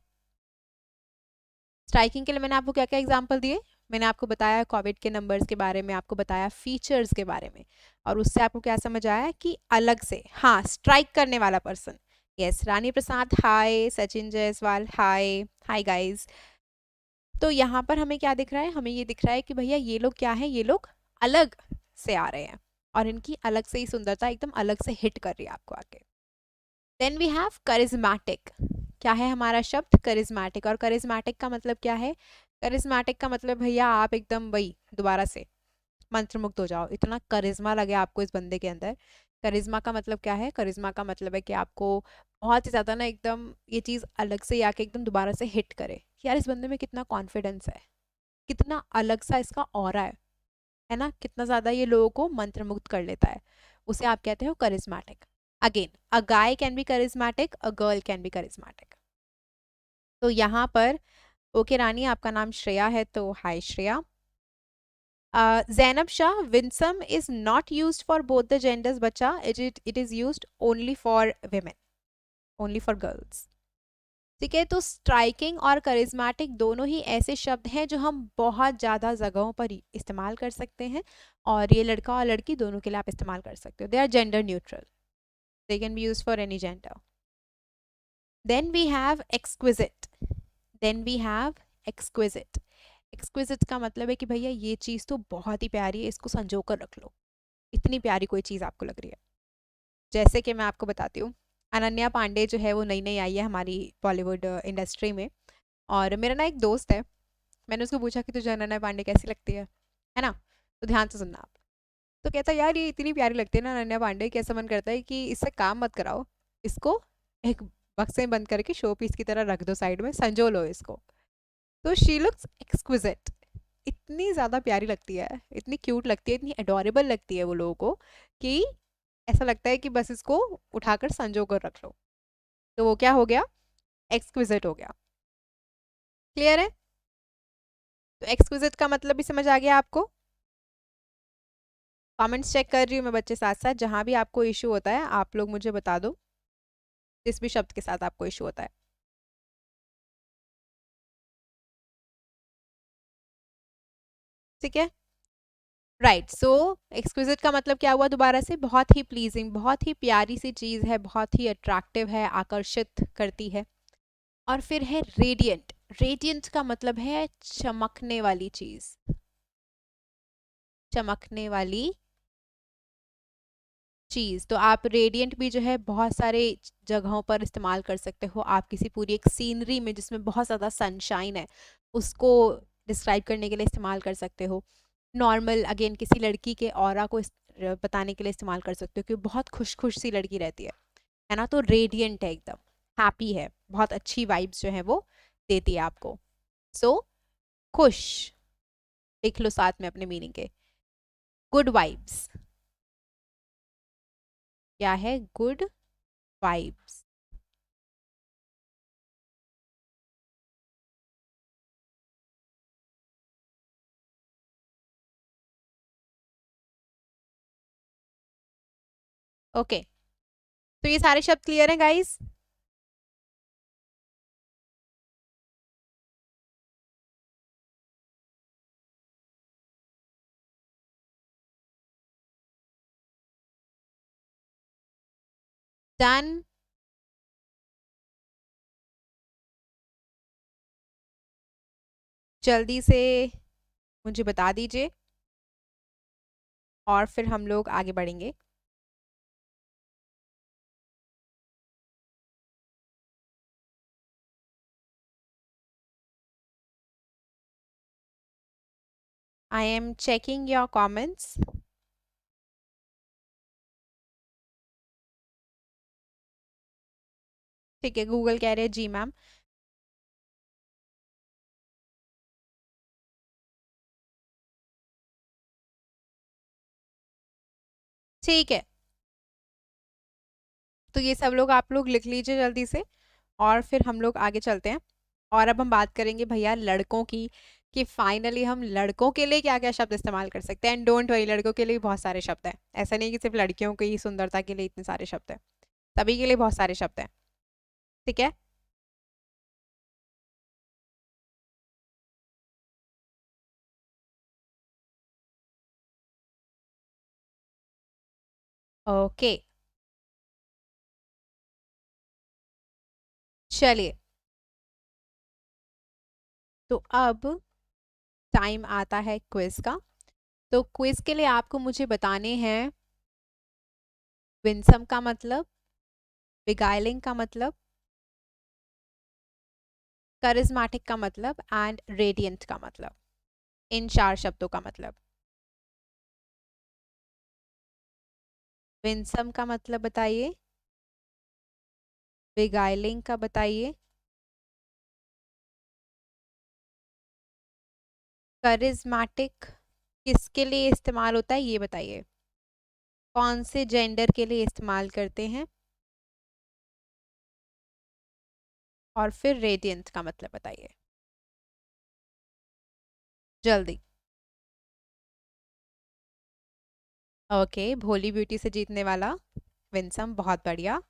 A: स्ट्राइकिंग के लिए मैंने आपको क्या क्या एग्जांपल दिए, मैंने आपको बताया कोविड के नंबर्स के बारे में, आपको बताया फीचर्स के बारे में, और उससे आपको क्या समझ आया कि अलग से, हाँ, स्ट्राइक करने वाला पर्सन। यस, रानी प्रसाद हाय, सचिन जायसवाल हाय, हाय गाइस। तो यहाँ पर हमें क्या दिख रहा है, हमें ये दिख रहा है कि भैया ये लोग क्या है, ये लोग अलग से आ रहे हैं, और इनकी अलग से ही सुंदरता एकदम अलग से हिट कर रही है आपको आके। Then we have charismatic. क्या है हमारा शब्द, करिज्मेटिक। और करिज्मेटिक का मतलब क्या है, करिज्मेटिक का मतलब भैया आप एकदम वही दोबारा से मंत्रमुग्ध हो जाओ, इतना करिश्मा लगे आपको इस बंदे के अंदर। करिश्मा का मतलब क्या है, करिश्मा का मतलब है कि आपको बहुत ही ज्यादा ना एकदम ये चीज अलग से आके एकदम दोबारा से हिट करे, यार इस बंदे में कितना कॉन्फिडेंस है, कितना अलग सा इसका ऑरा है ना, कितना ज्यादा ये लोगों को मंत्रमुग्ध कर लेता है, उसे आप कहते हो charismatic. Again, a guy can be charismatic, a girl can be charismatic. तो यहाँ पर ओके रानी, आपका नाम श्रेया है, तो हाय Shreya. Zainab Shah, winsome is not used for both the genders, बच्चा, it is used only for women, only for girls। ठीक है, तो स्ट्राइकिंग और करिज्मेटिक दोनों ही ऐसे शब्द हैं जो हम बहुत ज़्यादा जगहों पर इस्तेमाल कर सकते हैं, और ये लड़का और लड़की दोनों के लिए आप इस्तेमाल कर सकते हो, they are gender neutral, they can be use for any gender. Then we have exquisite, then we have exquisite. Exquisite का मतलब है कि भैया ये चीज़ तो बहुत ही प्यारी है, इसको संजो कर रख लो, इतनी प्यारी कोई चीज़ आपको लग रही है। जैसे कि मैं आपको बताती हूँ, अनन्या पांडे जो है वो नई नई आई है हमारी बॉलीवुड इंडस्ट्री में, और मेरा ना एक दोस्त है, मैंने उसको पूछा कि तुझे अनन्या पांडे कैसी लगती है ना, तो ध्यान से सुनना आप। तो कहता है यार ये इतनी प्यारी लगती है ना अनन्या पांडे कि ऐसा मन करता है कि इससे काम मत कराओ, इसको एक बक्से में बंद करके शो पीस की तरह रख दो, साइड में संजो लो इसको। तो शी लुक्स एक्सक्विजिट, इतनी ज़्यादा प्यारी लगती है, इतनी क्यूट लगती है, इतनी अडोरेबल लगती है वो लोगों को कि ऐसा लगता है कि बस इसको उठाकर संजो कर रख लो। तो वो क्या हो गया, एक्सक्विजिट हो गया। क्लियर है? तो एक्सक्विजिट का मतलब भी समझ आ गया आपको? कमेंट्स चेक कर रही हूँ मैं बच्चे साथ साथ, जहाँ भी आपको इशू होता है आप लोग मुझे बता दो, जिस भी शब्द के साथ आपको इशू होता है। ठीक है, राइट। सो एक्सक्विजिट का मतलब क्या हुआ दोबारा से, बहुत ही प्लीजिंग, बहुत ही प्यारी सी चीज़ है, बहुत ही अट्रैक्टिव है, आकर्षित करती है। और फिर है रेडियंट, रेडियंट का मतलब है चमकने वाली चीज़, चमकने वाली चीज़। तो आप रेडियंट भी जो है बहुत सारे जगहों पर इस्तेमाल कर सकते हो। आप किसी पूरी एक सीनरी में जिसमें बहुत ज़्यादा सनशाइन है उसको डिस्क्राइब करने के लिए इस्तेमाल कर सकते हो। नॉर्मल अगेन किसी लड़की के ऑरा को बताने के लिए इस्तेमाल कर सकते हो कि बहुत खुश खुश सी लड़की रहती है ना, तो रेडियंट है, एकदम हैप्पी है, बहुत अच्छी वाइब्स जो है वो देती है आपको। सो खुश, लिख लो साथ में अपने मीनिंग के। गुड वाइब्स, क्या है, गुड वाइब्स। ओके, तो ये सारे शब्द क्लियर हैं गाइस? डन। जल्दी से मुझे बता दीजिए और फिर हम लोग आगे बढ़ेंगे। I am checking your comments. ठीक है, गूगल कह रहे हैं जी मैम। ठीक है, तो ये सब लोग आप लोग लिख लीजिए जल्दी से, और फिर हम लोग आगे चलते हैं। और अब हम बात करेंगे भैया लड़कों की, कि फाइनली हम लड़कों के लिए क्या क्या शब्द इस्तेमाल कर सकते हैं। एंड डोंट वरी, लड़कों के लिए भी बहुत सारे शब्द हैं, ऐसा नहीं कि सिर्फ लड़कियों की सुंदरता के लिए इतने सारे शब्द हैं, सभी के लिए बहुत सारे शब्द हैं। ठीक है, ओके, चलिए। तो अब टाइम आता है क्विज का। तो क्विज के लिए आपको मुझे बताने हैं विंसम का मतलब, बिगाइलिंग का मतलब, करिज्मेटिक का मतलब एंड रेडियंट का मतलब, इन चार शब्दों का मतलब। विंसम का मतलब बताइए, बिगाइलिंग का बताइए, करिज्मेटिक किसके लिए इस्तेमाल होता है ये बताइए, कौन से जेंडर के लिए इस्तेमाल करते हैं, और फिर रेडियंट का मतलब बताइए जल्दी। ओके, भोली ब्यूटी से जीतने वाला विंसम, बहुत बढ़िया,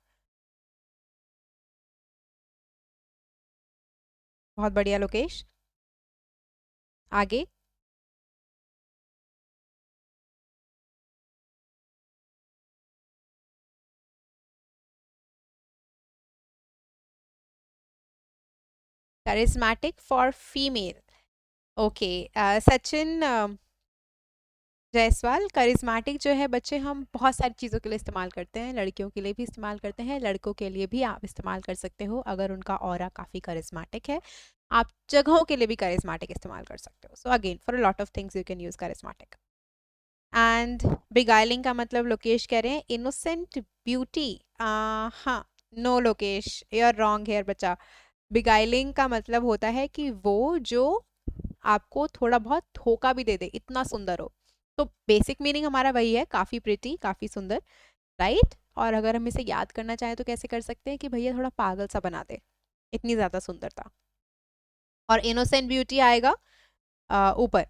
A: बहुत बढ़िया लोकेश। आगे। Charismatic for female. Okay, Sachin Jaiswal, charismatic जो है बच्चे हम बहुत सारी चीज़ों के लिए इस्तेमाल करते हैं, लड़कियों के लिए भी इस्तेमाल करते हैं, लड़कों के लिए भी आप इस्तेमाल कर सकते हो अगर उनका ऑरा काफ़ी करिज्मेटिक है। आप जगहों के लिए भी करिज्मेटिक इस्तेमाल कर सकते हो। So again for a lot of things you can use charismatic. And beguiling का मतलब लोकेश कह रहे हैं इनोसेंट ब्यूटी। हाँ, no Lokesh, you are wrong here बच्चा। बिगाइलिंग का मतलब होता है कि वो जो आपको थोड़ा बहुत धोखा भी दे दे, इतना सुंदर हो। तो बेसिक मीनिंग हमारा वही है, काफ़ी प्रिटी, काफ़ी सुंदर, राइट। और अगर हम इसे याद करना चाहें तो कैसे कर सकते हैं कि भैया थोड़ा पागल सा बना दे, इतनी ज़्यादा सुंदरता। और इनोसेंट ब्यूटी आएगा ऊपर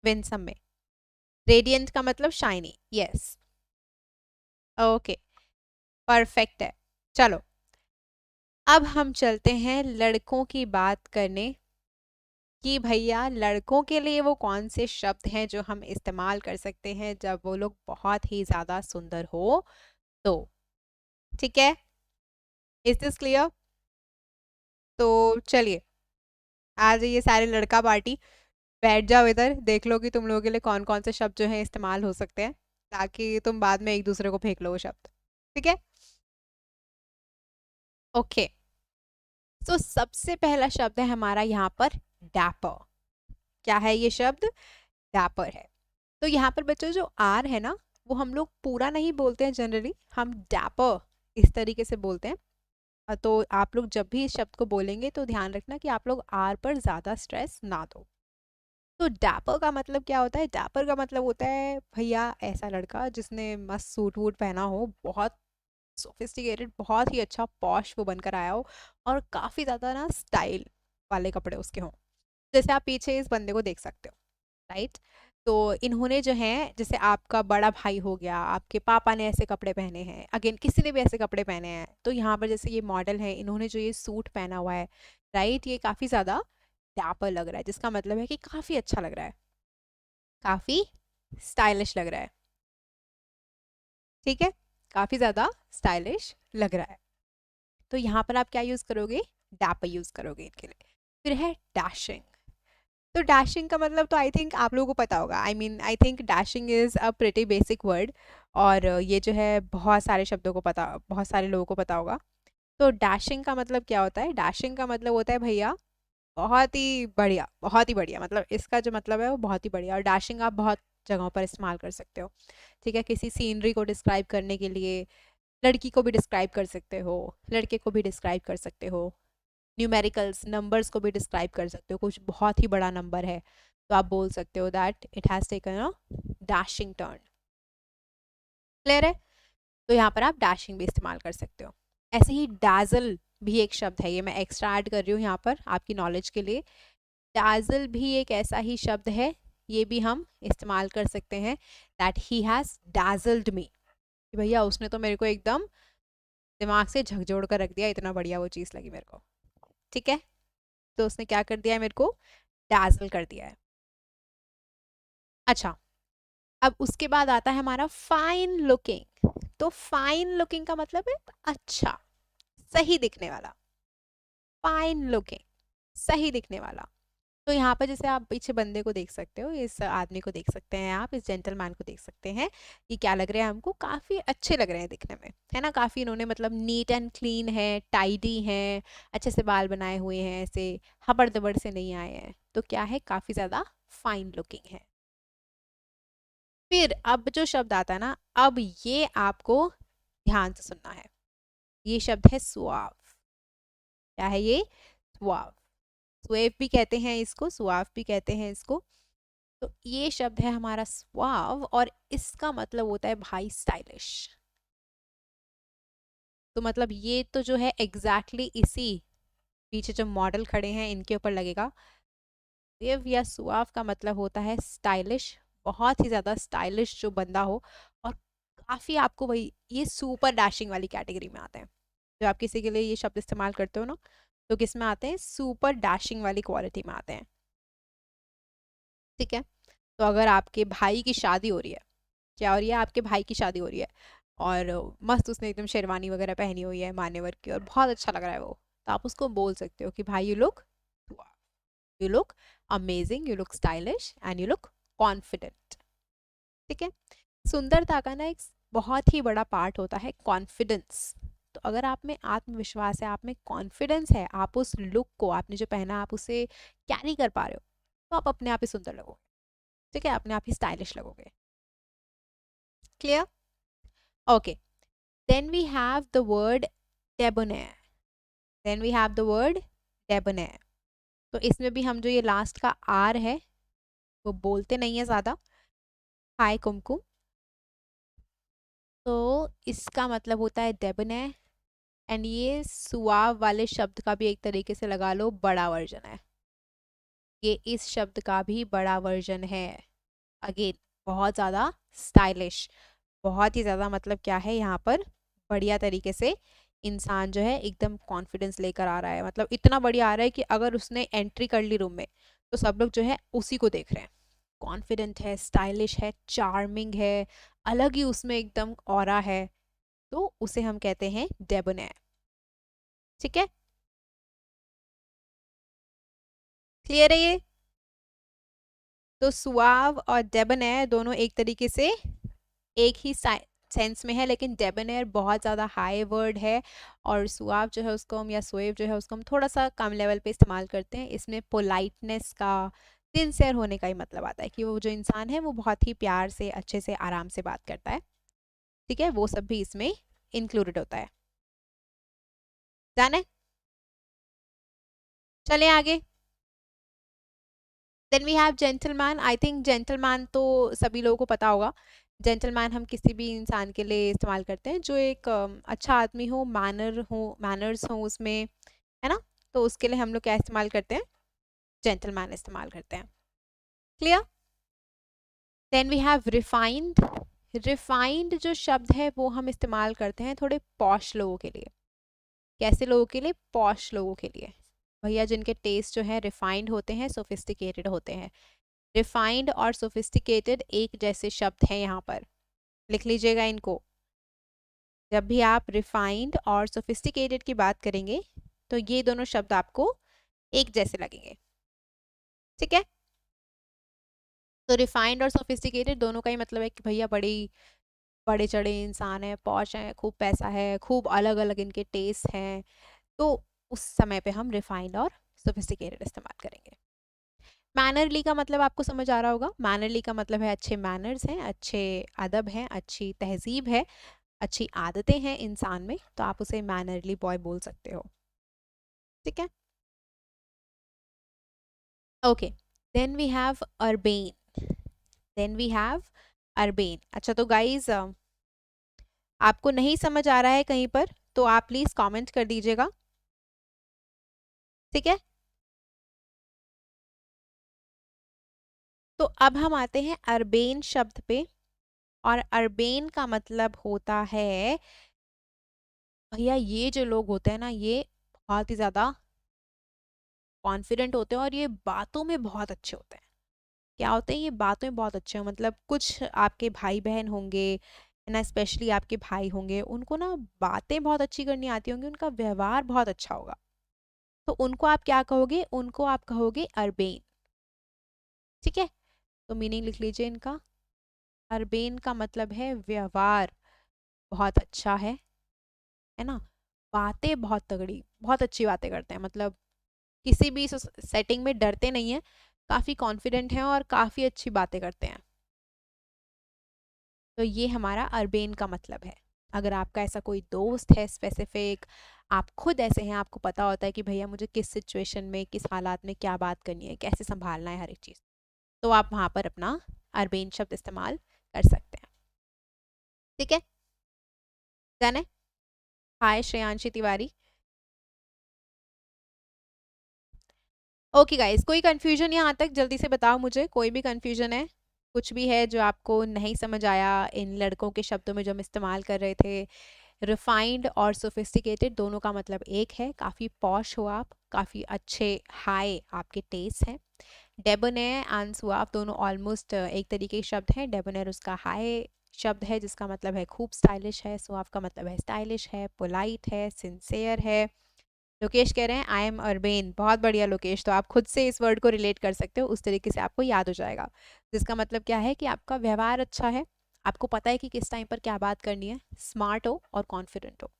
A: विंसम में। रेडियंट का मतलब शाइनी, यस, ओके, परफेक्ट है। चलो अब हम चलते हैं लड़कों की बात करने कि भैया लड़कों के लिए वो कौन से शब्द हैं जो हम इस्तेमाल कर सकते हैं जब वो लोग बहुत ही ज़्यादा सुंदर हो तो। ठीक है, इज दिस क्लियर? तो चलिए, आ जाइए सारे लड़का पार्टी, बैठ जाओ इधर, देख लो कि तुम लोगों के लिए कौन कौन से शब्द जो हैं इस्तेमाल हो सकते हैं, ताकि तुम बाद में एक दूसरे को फेंक लो वो शब्द। ठीक है, ओके। तो सबसे पहला शब्द है हमारा यहाँ पर डैपर। क्या है ये शब्द? डैपर है। तो यहाँ पर बच्चों जो आर है ना, वो हम लोग पूरा नहीं बोलते हैं जनरली, हम डैपर इस तरीके से बोलते हैं। तो आप लोग जब भी इस शब्द को बोलेंगे तो ध्यान रखना कि आप लोग आर पर ज़्यादा स्ट्रेस ना दो। तो डैपर का मतलब क्या होता है? डैपर का मतलब होता है भैया ऐसा लड़का जिसने मस्त सूट वूट पहना हो, बहुत सोफिस्टिकेटेड, बहुत ही अच्छा पॉश वो बनकर आया हो, और काफ़ी ज़्यादा ना स्टाइल वाले कपड़े उसके हों। जैसे आप पीछे इस बंदे को देख सकते हो, राइट। तो इन्होंने जो है, जैसे आपका बड़ा भाई हो गया, आपके पापा ने ऐसे कपड़े पहने हैं, अगेन किसी ने भी ऐसे कपड़े पहने हैं, तो यहाँ पर जैसे ये मॉडल है, इन्होंने जो ये सूट पहना हुआ है, राइट, ये काफ़ी ज़्यादा डैपर लग रहा है, जिसका मतलब है कि काफ़ी अच्छा लग रहा है, काफ़ी स्टाइलिश लग रहा है। ठीक है, काफ़ी ज़्यादा स्टाइलिश लग रहा है। तो यहाँ पर आप क्या यूज़ करोगे? डैपर यूज़ करोगे इनके लिए। फिर है डैशिंग। तो डैशिंग का मतलब तो आई थिंक आप लोगों को पता होगा, I think dashing is a pretty basic word, और ये जो है बहुत सारे शब्दों को पता, बहुत सारे लोगों को पता होगा। तो डैशिंग का मतलब क्या होता है? डैशिंग का मतलब होता है भैया बहुत ही बढ़िया, बहुत ही बढ़िया, मतलब इसका जो मतलब है वो बहुत ही बढ़िया। और डैशिंग आप बहुत जगहों पर इस्तेमाल कर सकते हो। ठीक है, किसी सीनरी को डिस्क्राइब करने के लिए, लड़की को भी डिस्क्राइब कर सकते हो, लड़के को भी डिस्क्राइब कर सकते हो, न्यूमेरिकल्स नंबर्स को भी डिस्क्राइब कर सकते हो, कुछ बहुत ही बड़ा नंबर है तो आप बोल सकते हो that it has taken a dashing turn. Clear है? तो यहाँ पर आप डैशिंग भी इस्तेमाल कर सकते हो। ऐसे ही डैजल भी एक शब्द है, ये मैं एक्स्ट्रा ऐड कर रही हूँ यहाँ पर आपकी नॉलेज के लिए। डैजल भी एक ऐसा ही शब्द है, ये भी हम इस्तेमाल कर सकते हैं, दैट ही हैज़ डैजल्ड मी, कि भैया उसने तो मेरे को एकदम दिमाग से झकझोर कर रख दिया, इतना बढ़िया वो चीज़ लगी मेरे को। ठीक है, तो उसने क्या कर दिया है? मेरे को डैजल कर दिया है। अच्छा, अब उसके बाद आता है हमारा फाइन लुकिंग। तो फाइन लुकिंग का मतलब है अच्छा, सही दिखने वाला। फाइन लुकिंग, सही दिखने वाला। तो यहाँ पर जैसे आप पीछे बंदे को देख सकते हो, इस आदमी को देख सकते हैं, आप इस जेंटलमैन को देख सकते हैं, ये क्या लग रहे हैं हमको? काफ़ी अच्छे लग रहे हैं दिखने में, है ना। काफ़ी इन्होंने मतलब नीट एंड क्लीन है, टाइडी हैं, अच्छे से बाल बनाए हुए हैं, ऐसे हबड़ दबड़ से नहीं आए हैं, तो क्या है? काफ़ी ज़्यादा फाइन लुकिंग है। फिर अब जो शब्द आता है ना, अब ये आपको ध्यान से सुनना है, ये शब्द है सुआव। क्या है ये? सुआव। सुएव भी कहते हैं इसको, सुआव भी कहते हैं इसको। तो ये शब्द है हमारा सुआव, और इसका मतलब होता है भाई स्टाइलिश। तो मतलब ये तो जो है एग्जैक्टली इसी पीछे जो मॉडल खड़े हैं इनके ऊपर लगेगा। सुएव या सुआव का मतलब होता है स्टाइलिश, बहुत ही ज़्यादा स्टाइलिश जो बंदा हो, और काफ़ी आपको वही, ये सुपर डैशिंग वाली कैटेगरी में आते हैं। जब आप किसी के लिए ये शब्द इस्तेमाल करते हो ना, तो किस में आते हैं? सुपर डैशिंग वाली क्वालिटी में आते हैं। ठीक है, तो अगर आपके भाई की शादी हो रही है, क्या हो रही है? आपके भाई की शादी हो रही है, और मस्त उसने एकदम शेरवानी वगैरह पहनी हुई है मान्यवर की, और बहुत अच्छा लग रहा है वो, तो आप उसको बोल सकते हो कि भाई you look amazing, you look stylish and you look confident. ठीक है। सुंदरता का ना एक बहुत ही बड़ा पार्ट होता है कॉन्फिडेंस। तो अगर आप में आत्मविश्वास है, आप में कॉन्फिडेंस है, आप उस लुक को, आपने जो पहना आप उसे कैरी कर पा रहे हो, तो आप अपने आप ही सुंदर लगोगे। ठीक है, अपने आप ही स्टाइलिश लगोगे। Clear? Okay, then we have the word debonair. Then we have the word debonair. तो इसमें भी हम जो ये लास्ट का आर है वो बोलते नहीं है ज्यादा। हाय कुमकुम। तो इसका मतलब होता है डेबोनेयर, एंड ये सुआव वाले शब्द का भी एक तरीके से लगा लो बड़ा वर्जन है। ये इस शब्द का भी बड़ा वर्जन है। अगेन बहुत ज़्यादा स्टाइलिश, बहुत ही ज़्यादा मतलब क्या है यहाँ पर, बढ़िया तरीके से इंसान जो है एकदम कॉन्फिडेंस लेकर आ रहा है। मतलब इतना बढ़िया आ रहा है कि अगर उसने एंट्री कर ली रूम में तो सब लोग जो है उसी को देख रहे हैं। कॉन्फिडेंट है, स्टाइलिश है, चार्मिंग है, अलग ही उसमें एकदम ऑरा है। तो उसे हम कहते हैं डेबोनेयर। ठीक है, क्लियर है ये? तो सुआव और डेबोनेयर दोनों एक तरीके से एक ही सेंस में है, लेकिन डेबोनेयर बहुत ज़्यादा हाई वर्ड है और सुआव जो है उसको हम, या सोएव जो है उसको हम थोड़ा सा कम लेवल पे इस्तेमाल करते हैं। इसमें पोलाइटनेस का, सिंसियर होने का ही मतलब आता है कि वो जो इंसान है वो बहुत ही प्यार से, अच्छे से, आराम से बात करता है। ठीक है, वो सब भी इसमें इंक्लूडेड होता है। जाने, चलें आगे। Then we have gentleman. I think gentleman तो सभी लोगों को पता होगा। जेंटलमैन हम किसी भी इंसान के लिए इस्तेमाल करते हैं जो एक अच्छा आदमी हो, मैनर्स हो उसमें, है ना। तो उसके लिए हम लोग क्या इस्तेमाल करते हैं? जेंटलमैन इस्तेमाल करते हैं। Clear? Then we have refined. Refined जो शब्द है वो हम इस्तेमाल करते हैं थोड़े पॉश लोगों के लिए। कैसे लोगों के लिए? पॉश लोगों के लिए, भैया जिनके टेस्ट जो है रिफाइंड होते हैं, सोफिस्टिकेटेड होते हैं। रिफाइंड और सोफिस्टिकेटेड एक जैसे शब्द हैं यहाँ पर, लिख लीजिएगा इनको। जब भी आप रिफाइंड और सोफिस्टिकेटेड की बात करेंगे तो ये दोनों शब्द आपको एक जैसे लगेंगे। ठीक है, तो रिफाइंड और सोफिस्टिकेटेड दोनों का ही मतलब है कि भैया बड़ी बड़े चढ़े इंसान है, पॉश है, खूब पैसा है, खूब अलग अलग इनके टेस्ट हैं। तो उस समय पे हम रिफाइंड और सोफिस्टिकेटेड इस्तेमाल करेंगे। मैनरली का मतलब आपको समझ आ रहा होगा। मैनरली का मतलब है अच्छे मैनर्स हैं, अच्छे अदब हैं, अच्छी तहजीब है, अच्छी आदतें हैं इंसान में, तो आप उसे मैनरली बॉय बोल सकते हो। ठीक है, okay. Then we have urbane. Then we have urbane. अच्छा, तो गाइज आपको नहीं समझ आ रहा है कहीं पर तो आप प्लीज कमेंट कर दीजिएगा। ठीक है, तो अब हम आते हैं अर्बेन शब्द पे। और अर्बेन का मतलब होता है, भैया ये जो लोग होते हैं ना ये बहुत ही ज्यादा कॉन्फिडेंट होते हैं और ये बातों में बहुत अच्छे होते हैं। क्या होते हैं? ये बातों में बहुत अच्छे हैं। मतलब कुछ आपके भाई बहन होंगे ना, स्पेशली आपके भाई होंगे, उनको ना बातें बहुत अच्छी करनी आती होंगी, उनका व्यवहार बहुत अच्छा होगा। तो उनको आप क्या कहोगे? उनको आप कहोगे अर्बेन। ठीक है, तो मीनिंग लिख लीजिए इनका। अर्बेन का मतलब है व्यवहार बहुत अच्छा है ना। बातें बहुत तगड़ी, बहुत अच्छी बातें करते हैं। मतलब किसी भी सेटिंग में डरते नहीं है, काफी कॉन्फिडेंट हैं और काफी अच्छी बातें करते हैं। तो ये हमारा अर्बेन का मतलब है। अगर आपका ऐसा कोई दोस्त है स्पेसिफिक, आप खुद ऐसे हैं, आपको पता होता है कि भैया मुझे किस सिचुएशन में, किस हालात में क्या बात करनी है, कैसे संभालना है हर एक चीज़, तो आप वहाँ पर अपना अर्बेन शब्द इस्तेमाल कर सकते हैं। ठीक है, जाने। हाय श्रेयांशी तिवारी। ओके गाइस, कोई कंफ्यूजन यहाँ तक जल्दी से बताओ मुझे, कोई भी कंफ्यूजन है, कुछ भी है जो आपको नहीं समझ आया इन लड़कों के शब्दों में जो हम इस्तेमाल कर रहे थे। रिफाइंड और सोफिस्टिकेटेड दोनों का मतलब एक है, काफ़ी पॉश हो आप, काफ़ी अच्छे हाई आपके टेस्ट हैं। डेबोनेयर एंड सुआव दोनों ऑलमोस्ट एक तरीके के शब्द हैं। डेबोनेयर उसका हाई शब्द है जिसका मतलब है खूब स्टाइलिश है, सुआव का मतलब है स्टाइलिश है, पोलाइट है, सिंसेयर है, लोकेश कह रहे हैं आई एम अर्बेन। बहुत बढ़िया लोकेश, तो आप खुद से इस वर्ड को रिलेट कर सकते हो, उस तरीके से आपको याद हो जाएगा। जिसका मतलब क्या है कि आपका व्यवहार अच्छा है, आपको पता है कि किस टाइम पर क्या बात करनी है, स्मार्ट हो और कॉन्फिडेंट हो।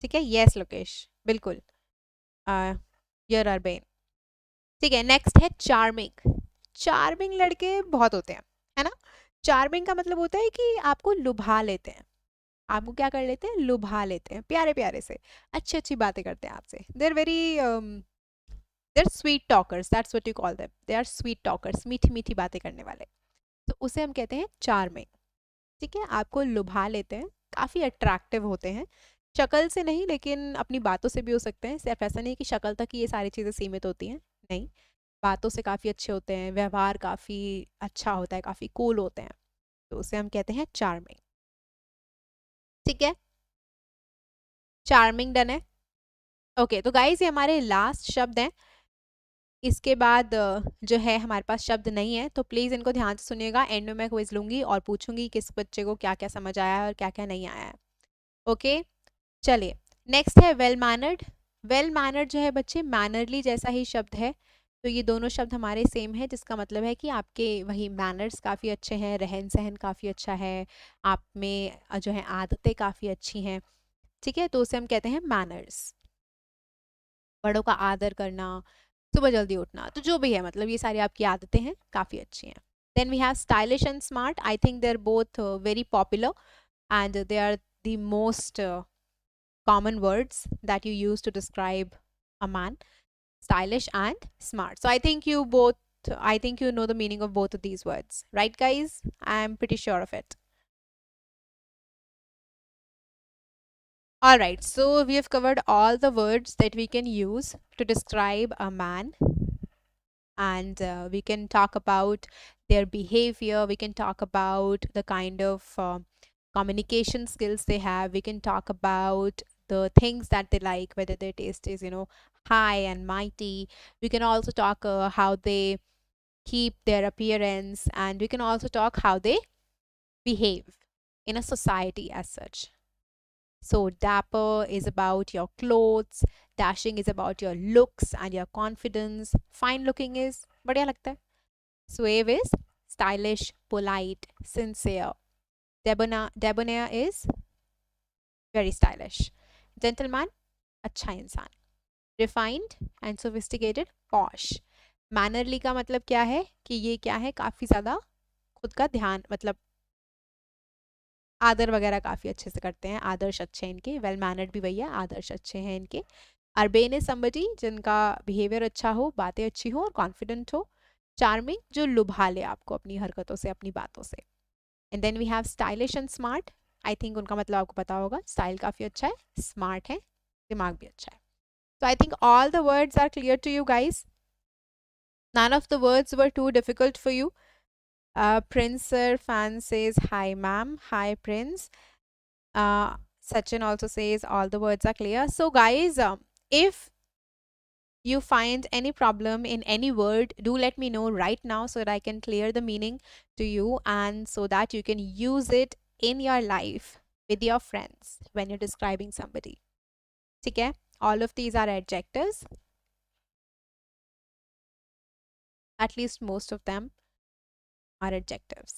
A: ठीक है, यस लोकेश, बिल्कुल, यूर अर्बेन। ठीक है, नेक्स्ट है चार्मिंग। चार्मिंग लड़के बहुत होते हैं, है ना। चार्मिंग का मतलब होता है कि आपको लुभा लेते हैं, आपको क्या कर लेते हैं, लुभा लेते हैं, प्यारे प्यारे से अच्छी अच्छी बातें करते हैं आपसे। They are very, they are sweet talkers, that's what you call them, they are sweet talkers, मीठी मीठी बातें करने वाले, तो उसे हम कहते हैं चार्मिंग। ठीक है, आपको लुभा लेते हैं, काफ़ी अट्रैक्टिव होते हैं, शक्ल से नहीं लेकिन अपनी बातों से भी हो सकते हैं। सिर्फ ऐसा नहीं कि शक्ल तक ही ये सारी चीज़ें सीमित होती हैं, नहीं, बातों से काफ़ी अच्छे होते हैं, व्यवहार काफ़ी अच्छा होता है, काफ़ी कूल होते हैं, तो उसे हम कहते हैं चार्मिंग। ठीक है, चार्मिंग डन है। ओके, तो गाइस ये हमारे लास्ट शब्द हैं। इसके बाद जो है हमारे पास शब्द नहीं है, तो प्लीज़ इनको ध्यान से सुनिएगा। एंड में मैं क्विज लूंगी और पूछूंगी किस बच्चे को क्या क्या समझ आया है और क्या क्या नहीं आया है। ओके, चलिए, नेक्स्ट है वेल मैनर्ड। वेल मैनर्ड जो है बच्चे, मैनरली जैसा ही शब्द है, तो ये दोनों शब्द हमारे सेम है, जिसका मतलब है कि आपके वही मैनर्स काफ़ी अच्छे हैं, रहन सहन काफ़ी अच्छा है, आप में जो है आदतें काफ़ी अच्छी हैं। ठीक है, तो उसे हम कहते हैं मैनर्स। बड़ों का आदर करना, सुबह जल्दी उठना, तो जो भी है, मतलब ये सारी आपकी आदतें हैं, काफ़ी अच्छी हैं। Then we have stylish and smart. I think they are both very popular and they are the most common words that you use to describe a man, stylish and smart. So I think you know the meaning of both of these words, right guys? I'm pretty sure of it. All right, so we have covered all the words that we can use to describe a man, and we can talk about their behavior, we can talk about the kind of communication skills they have, we can talk about the things that they like, whether their taste is, high and mighty. We can also talk how they keep their appearance, and we can also talk how they behave in a society as such. So dapper is about your clothes, dashing is about your looks and your confidence, fine looking is बढ़िया लगता है, suave is stylish, polite, sincere, debonair is very stylish, gentleman अच्छा इंसान, refined and sophisticated, posh. मैनरली का मतलब क्या है कि ये क्या है, काफ़ी ज़्यादा खुद का ध्यान, मतलब आदर वगैरह काफ़ी अच्छे से करते हैं, आदर्श अच्छे हैं इनके, वेल मैनर्ड भी वही है, आदर्श अच्छे हैं इनके। अर्बेन इज समबडी जिनका बिहेवियर अच्छा हो, बातें अच्छी हो और कॉन्फिडेंट हो। चार्मिंग जो लुभा ले आपको अपनी हरकतों से, अपनी बातों से। And then we have stylish and smart. I think उनका मतलब आपको पता होगा, स्टाइल काफ़ी अच्छा है, स्मार्ट है, दिमाग भी अच्छा है। So I think all the words are clear to you guys. None of the words were too difficult for you. Prince sir fan says hi ma'am. Hi Prince. Sachin also says all the words are clear. So guys, if you find any problem in any word, do let me know right now so that I can clear the meaning to you, and so that you can use it in your life with your friends when you're describing somebody. Okay? All of these are adjectives. At least most of them are adjectives.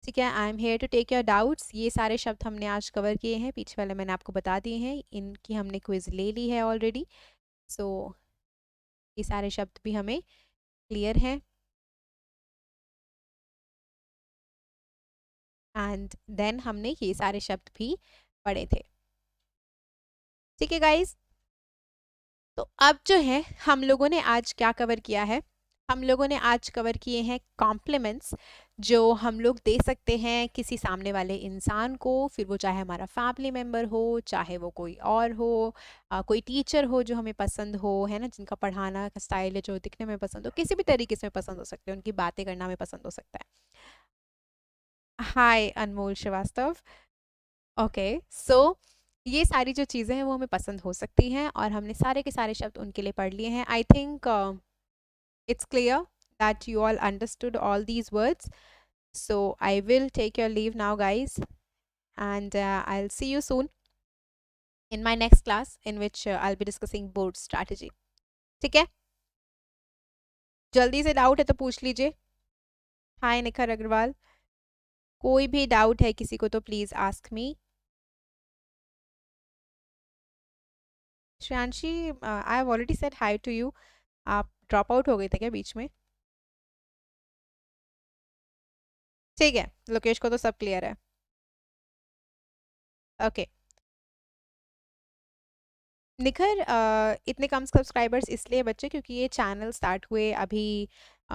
A: ठीक है, I am here to take your doubts. ये सारे शब्द हमने आज cover किए हैं, पीछे वाले मैंने आपको बता दिए हैं, इनकी हमने क्विज ले ली है ऑलरेडी। सो ये सारे शब्द भी हमें क्लियर हैं, एंड देन हमने ये सारे शब्द भी पढ़े थे। ठीक है गाइज, तो अब जो है हम लोगों ने आज क्या कवर किया है, हम लोगों ने आज कवर किए हैं कॉम्प्लीमेंट्स जो हम लोग दे सकते हैं किसी सामने वाले इंसान को, फिर वो चाहे हमारा फैमिली मेम्बर हो, चाहे वो कोई और हो, कोई टीचर हो जो हमें पसंद हो, है ना, जिनका पढ़ाना का स्टाइल है जो दिखने में पसंद हो, किसी भी तरीके से पसंद हो सकते हैं, उनकी बातें करना हमें पसंद हो सकता है। हाय अनमोल श्रीवास्तव। ओके, सो ये सारी जो चीज़ें हैं वो हमें पसंद हो सकती हैं, और हमने सारे के सारे शब्द उनके लिए पढ़ लिए हैं। I think it's clear that you all understood all these words. So I will take your leave now guys, and I'll see you soon in my next class in which I'll be discussing board strategy. ठीक है, जल्दी से doubt है तो पूछ लीजिए. हाय निखर अग्रवाल, कोई भी डाउट है किसी को तो please ask me. Shreyanshi, I have already said hi to you. आप ड्रॉप आउट हो गए थे क्या बीच में? ठीक है, लोकेश को तो सब क्लियर है. ओके निखर, इतने कम सब्सक्राइबर्स इसलिए बच्चे क्योंकि ये चैनल स्टार्ट हुए अभी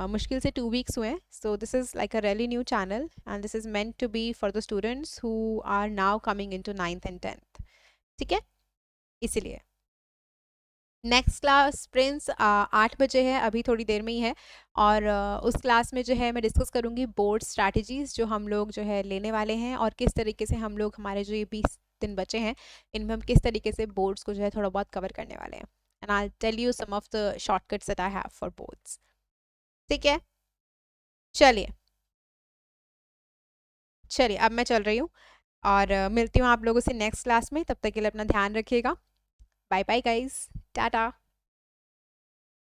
A: मुश्किल से 2 वीक्स हुए हैं. So this is like a really new channel and this is meant to be for the students who are now coming into 9th and 10th. ठीक है, इसीलिए नेक्स्ट क्लास प्रिंस 8 बजे है, अभी थोड़ी देर में ही है. और उस क्लास में जो है मैं डिस्कस करूँगी बोर्ड स्ट्रैटेजीज़ जो हम लोग जो है लेने वाले हैं और किस तरीके से हम लोग हमारे जो ये 20 दिन बचे हैं इनमें हम किस तरीके से बोर्ड्स को जो है थोड़ा बहुत कवर करने वाले हैं. And I tell you some of the shortcuts that I have for boards. ठीक है, चलिए चलिए अब मैं चल रही हूँ और मिलती हूँ आप लोगों से नेक्स्ट क्लास में. तब तक के लिए अपना ध्यान रखिएगा. Bye bye guys, Tata.